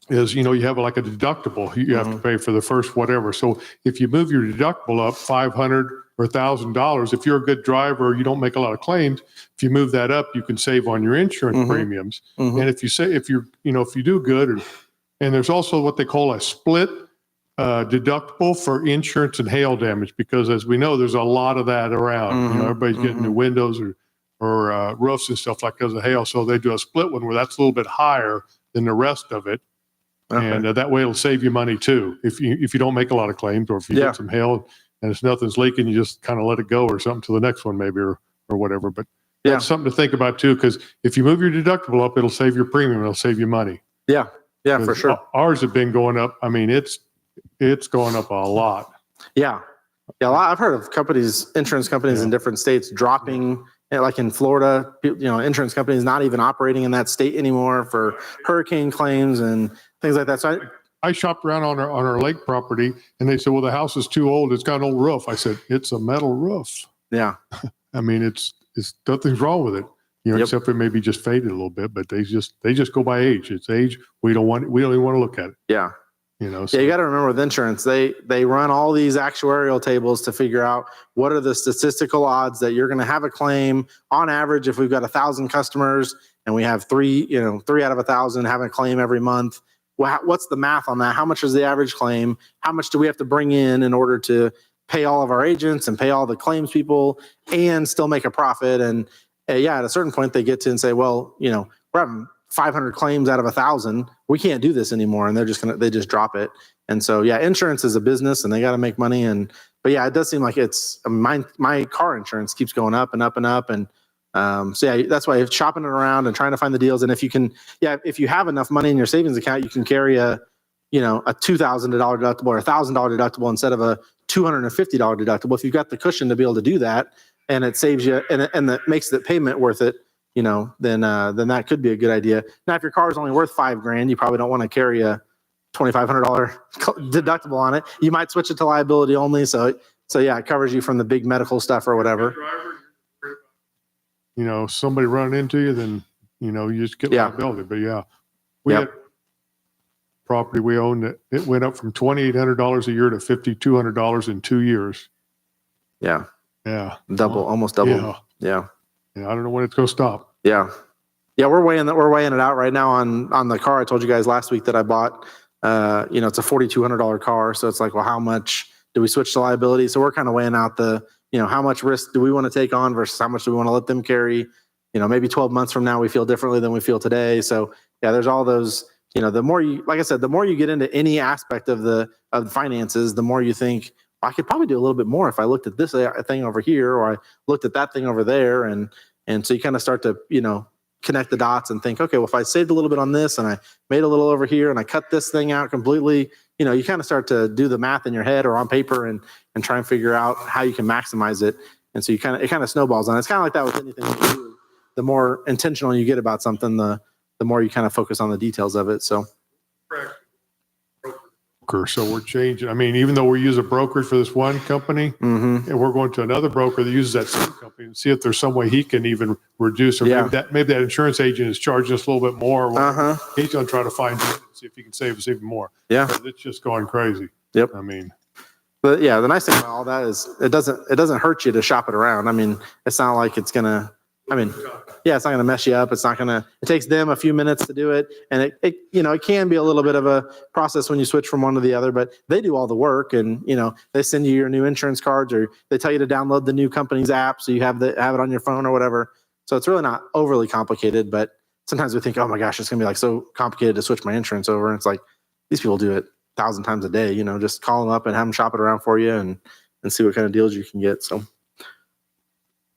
Speaker 3: is, you have like a deductible. You have to pay for the first whatever. So if you move your deductible up $500 or $1,000, if you're a good driver, you don't make a lot of claims. If you move that up, you can save on your insurance
Speaker 1: Mhm.
Speaker 3: premiums.
Speaker 1: Mhm.
Speaker 3: And if you do good, and there's also what they call a split deductible for insurance and hail damage, because as we know, there's a lot of that around.
Speaker 1: Mhm.
Speaker 3: Everybody's getting new windows or roofs and stuff like because of hail. So they do a split one where that's a little bit higher than the rest of it.
Speaker 1: Okay.
Speaker 3: And that way it'll save you money too. If you don't make a lot of claims, or if you
Speaker 1: Yeah.
Speaker 3: get some hail and it's nothing's leaking, you just kind of let it go or something to the next one maybe or whatever. But
Speaker 1: Yeah.
Speaker 3: that's something to think about too, because if you move your deductible up, it'll save your premium. It'll save you money.
Speaker 1: Yeah. Yeah, for
Speaker 3: 'Cause
Speaker 1: sure.
Speaker 3: Ours have been going up. I mean, it's going up a lot.
Speaker 1: Yeah. Yeah. I've heard of companies, insurance companies in different states dropping, like in Florida, insurance companies not even operating in that state anymore for hurricane claims and things like that. So
Speaker 3: I shopped around on our lake property and they said, well, the house is too old. It's got an old roof. I said, it's a metal roof.
Speaker 1: yeah.
Speaker 3: I mean, it's nothing's wrong with it,
Speaker 1: Yep.
Speaker 3: except for maybe just faded a little bit, but they just go by age. It's age. We don't even want to look at it,
Speaker 1: Yeah.
Speaker 3: so.
Speaker 1: Yeah, you got to remember with insurance, they run all these actuarial tables to figure out what are the statistical odds that you're going to have a claim. On average, if we've got 1,000 customers and we have three out of 1,000 having a claim every month, what's the math on that? How much is the average claim? How much do we have to bring in order to pay all of our agents and pay all the claims people and still make a profit? And yeah, at a certain point, they get to and say, well, we're having 500 claims out of 1,000. We can't do this anymore. And they just drop it. And so, yeah, insurance is a business and they got to make money. But yeah, it does seem like my car insurance keeps going up and up and up. And so yeah, that's why shopping it around and trying to find the deals. And if you have enough money in your savings account, you can carry a $2,000 deductible or $1,000 deductible instead of a $250 deductible. If you've got the cushion to be able to do that and it saves you and that makes the payment worth it, then that could be a good idea. Now, if your car is only worth $5,000, you probably don't want to carry a $2,500 deductible on it. You might switch it to liability only. So yeah, it covers you from the big medical stuff or whatever.
Speaker 3: Somebody running into you, then, you just get
Speaker 1: Yeah.
Speaker 3: liability. But yeah, we
Speaker 1: Yep.
Speaker 3: had property we owned that it went up from $2,800 a year to $5,200 in 2 years.
Speaker 1: Yeah.
Speaker 3: Yeah.
Speaker 1: Almost double.
Speaker 3: Yeah.
Speaker 1: Yeah.
Speaker 3: Yeah. I don't know when it's going to stop.
Speaker 1: Yeah. Yeah. We're weighing it out right now on the car. I told you guys last week that I bought, it's a $4,200 car. So it's like, well, how much do we switch to liability? So we're kind of weighing out how much risk do we want to take on versus how much do we want to let them carry? Maybe 12 months from now, we feel differently than we feel today. So yeah, there's all those, the more like I said, the more you get into any aspect of the finances, the more you think, I could probably do a little bit more if I looked at this thing over here, or I looked at that thing over there. And so you kind of start to, connect the dots and think, okay, well, if I saved a little bit on this and I made a little over here and I cut this thing out completely, you kind of start to do the math in your head or on paper and try and figure out how you can maximize it. And so it kind of snowballs on. It's kind of like that with anything you do. The more intentional you get about something, the more you kind of focus on the details of it. So.
Speaker 3: So we're changing. I mean, even though we use a broker for this one company,
Speaker 1: Mm-hmm.
Speaker 3: and we're going to another broker that uses that same company and see if there's some way he can even reduce, or
Speaker 1: Yeah.
Speaker 3: maybe that insurance agent is charging us a little bit more.
Speaker 1: Uh-huh.
Speaker 3: He's going to try to find it and see if he can save us even more.
Speaker 1: Yeah.
Speaker 3: But it's just going crazy.
Speaker 1: Yep.
Speaker 3: I mean,
Speaker 1: But yeah, the nice thing about all that is it doesn't hurt you to shop it around. I mean, it's not like it's gonna. Yeah, it's not gonna mess you up. It's not gonna. It takes them a few minutes to do it, and it can be a little bit of a process when you switch from one to the other. But they do all the work, and they send you your new insurance cards, or they tell you to download the new company's app so you have it on your phone or whatever. So it's really not overly complicated. But sometimes we think, oh my gosh, it's gonna be like so complicated to switch my insurance over. And it's like these people do it 1,000 times a day. Just call them up and have them shop it around for you and see what kind of deals you can get. So.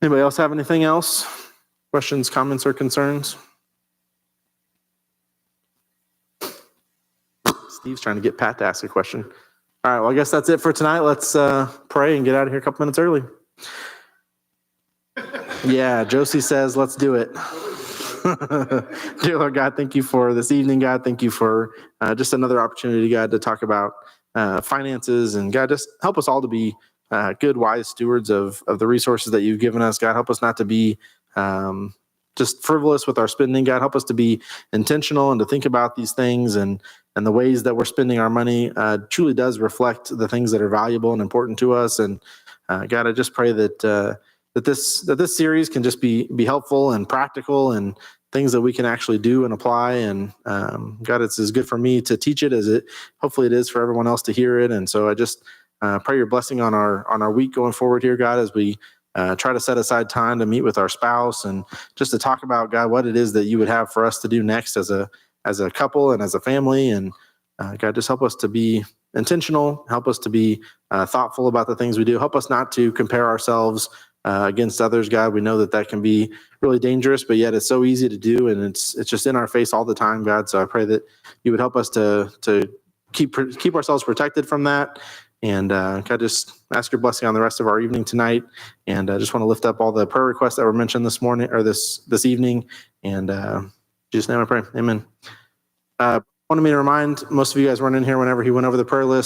Speaker 1: Anybody else have anything else? Questions, comments, or concerns? Steve's trying to get Pat to ask a question. All right, well, I guess that's it for tonight. Let's pray and get out of here a couple minutes early. Yeah, Josie says, let's do it. Dear Lord God, thank you for this evening, God. Thank you for just another opportunity, God, to talk about finances. And God, just help us all to be good, wise stewards of the resources that you've given us. God, help us not to be just frivolous with our spending. God, help us to be intentional and to think about these things, and the ways that we're spending our money truly does reflect the things that are valuable and important to us. And God, I just pray that this series can just be helpful and practical and things that we can actually do and apply. And God, it's as good for me to teach it as hopefully it is for everyone else to hear it. And so I just pray your blessing on our week going forward here, God, as we try to set aside time to meet with our spouse and just to talk about, God, what it is that you would have for us to do next as a couple and as a family. And God, just help us to be intentional, help us to be thoughtful about the things we do. Help us not to compare ourselves against others, God. We know that can be really dangerous, but yet it's so easy to do, and it's just in our face all the time, God. So I pray that you would help us to keep ourselves protected from that. And God, just ask your blessing on the rest of our evening tonight. And I just want to lift up all the prayer requests that were mentioned this morning or this evening. And in Jesus' name I pray. Amen. Wanted me to remind, most of you guys weren't in here whenever he went over the prayer list.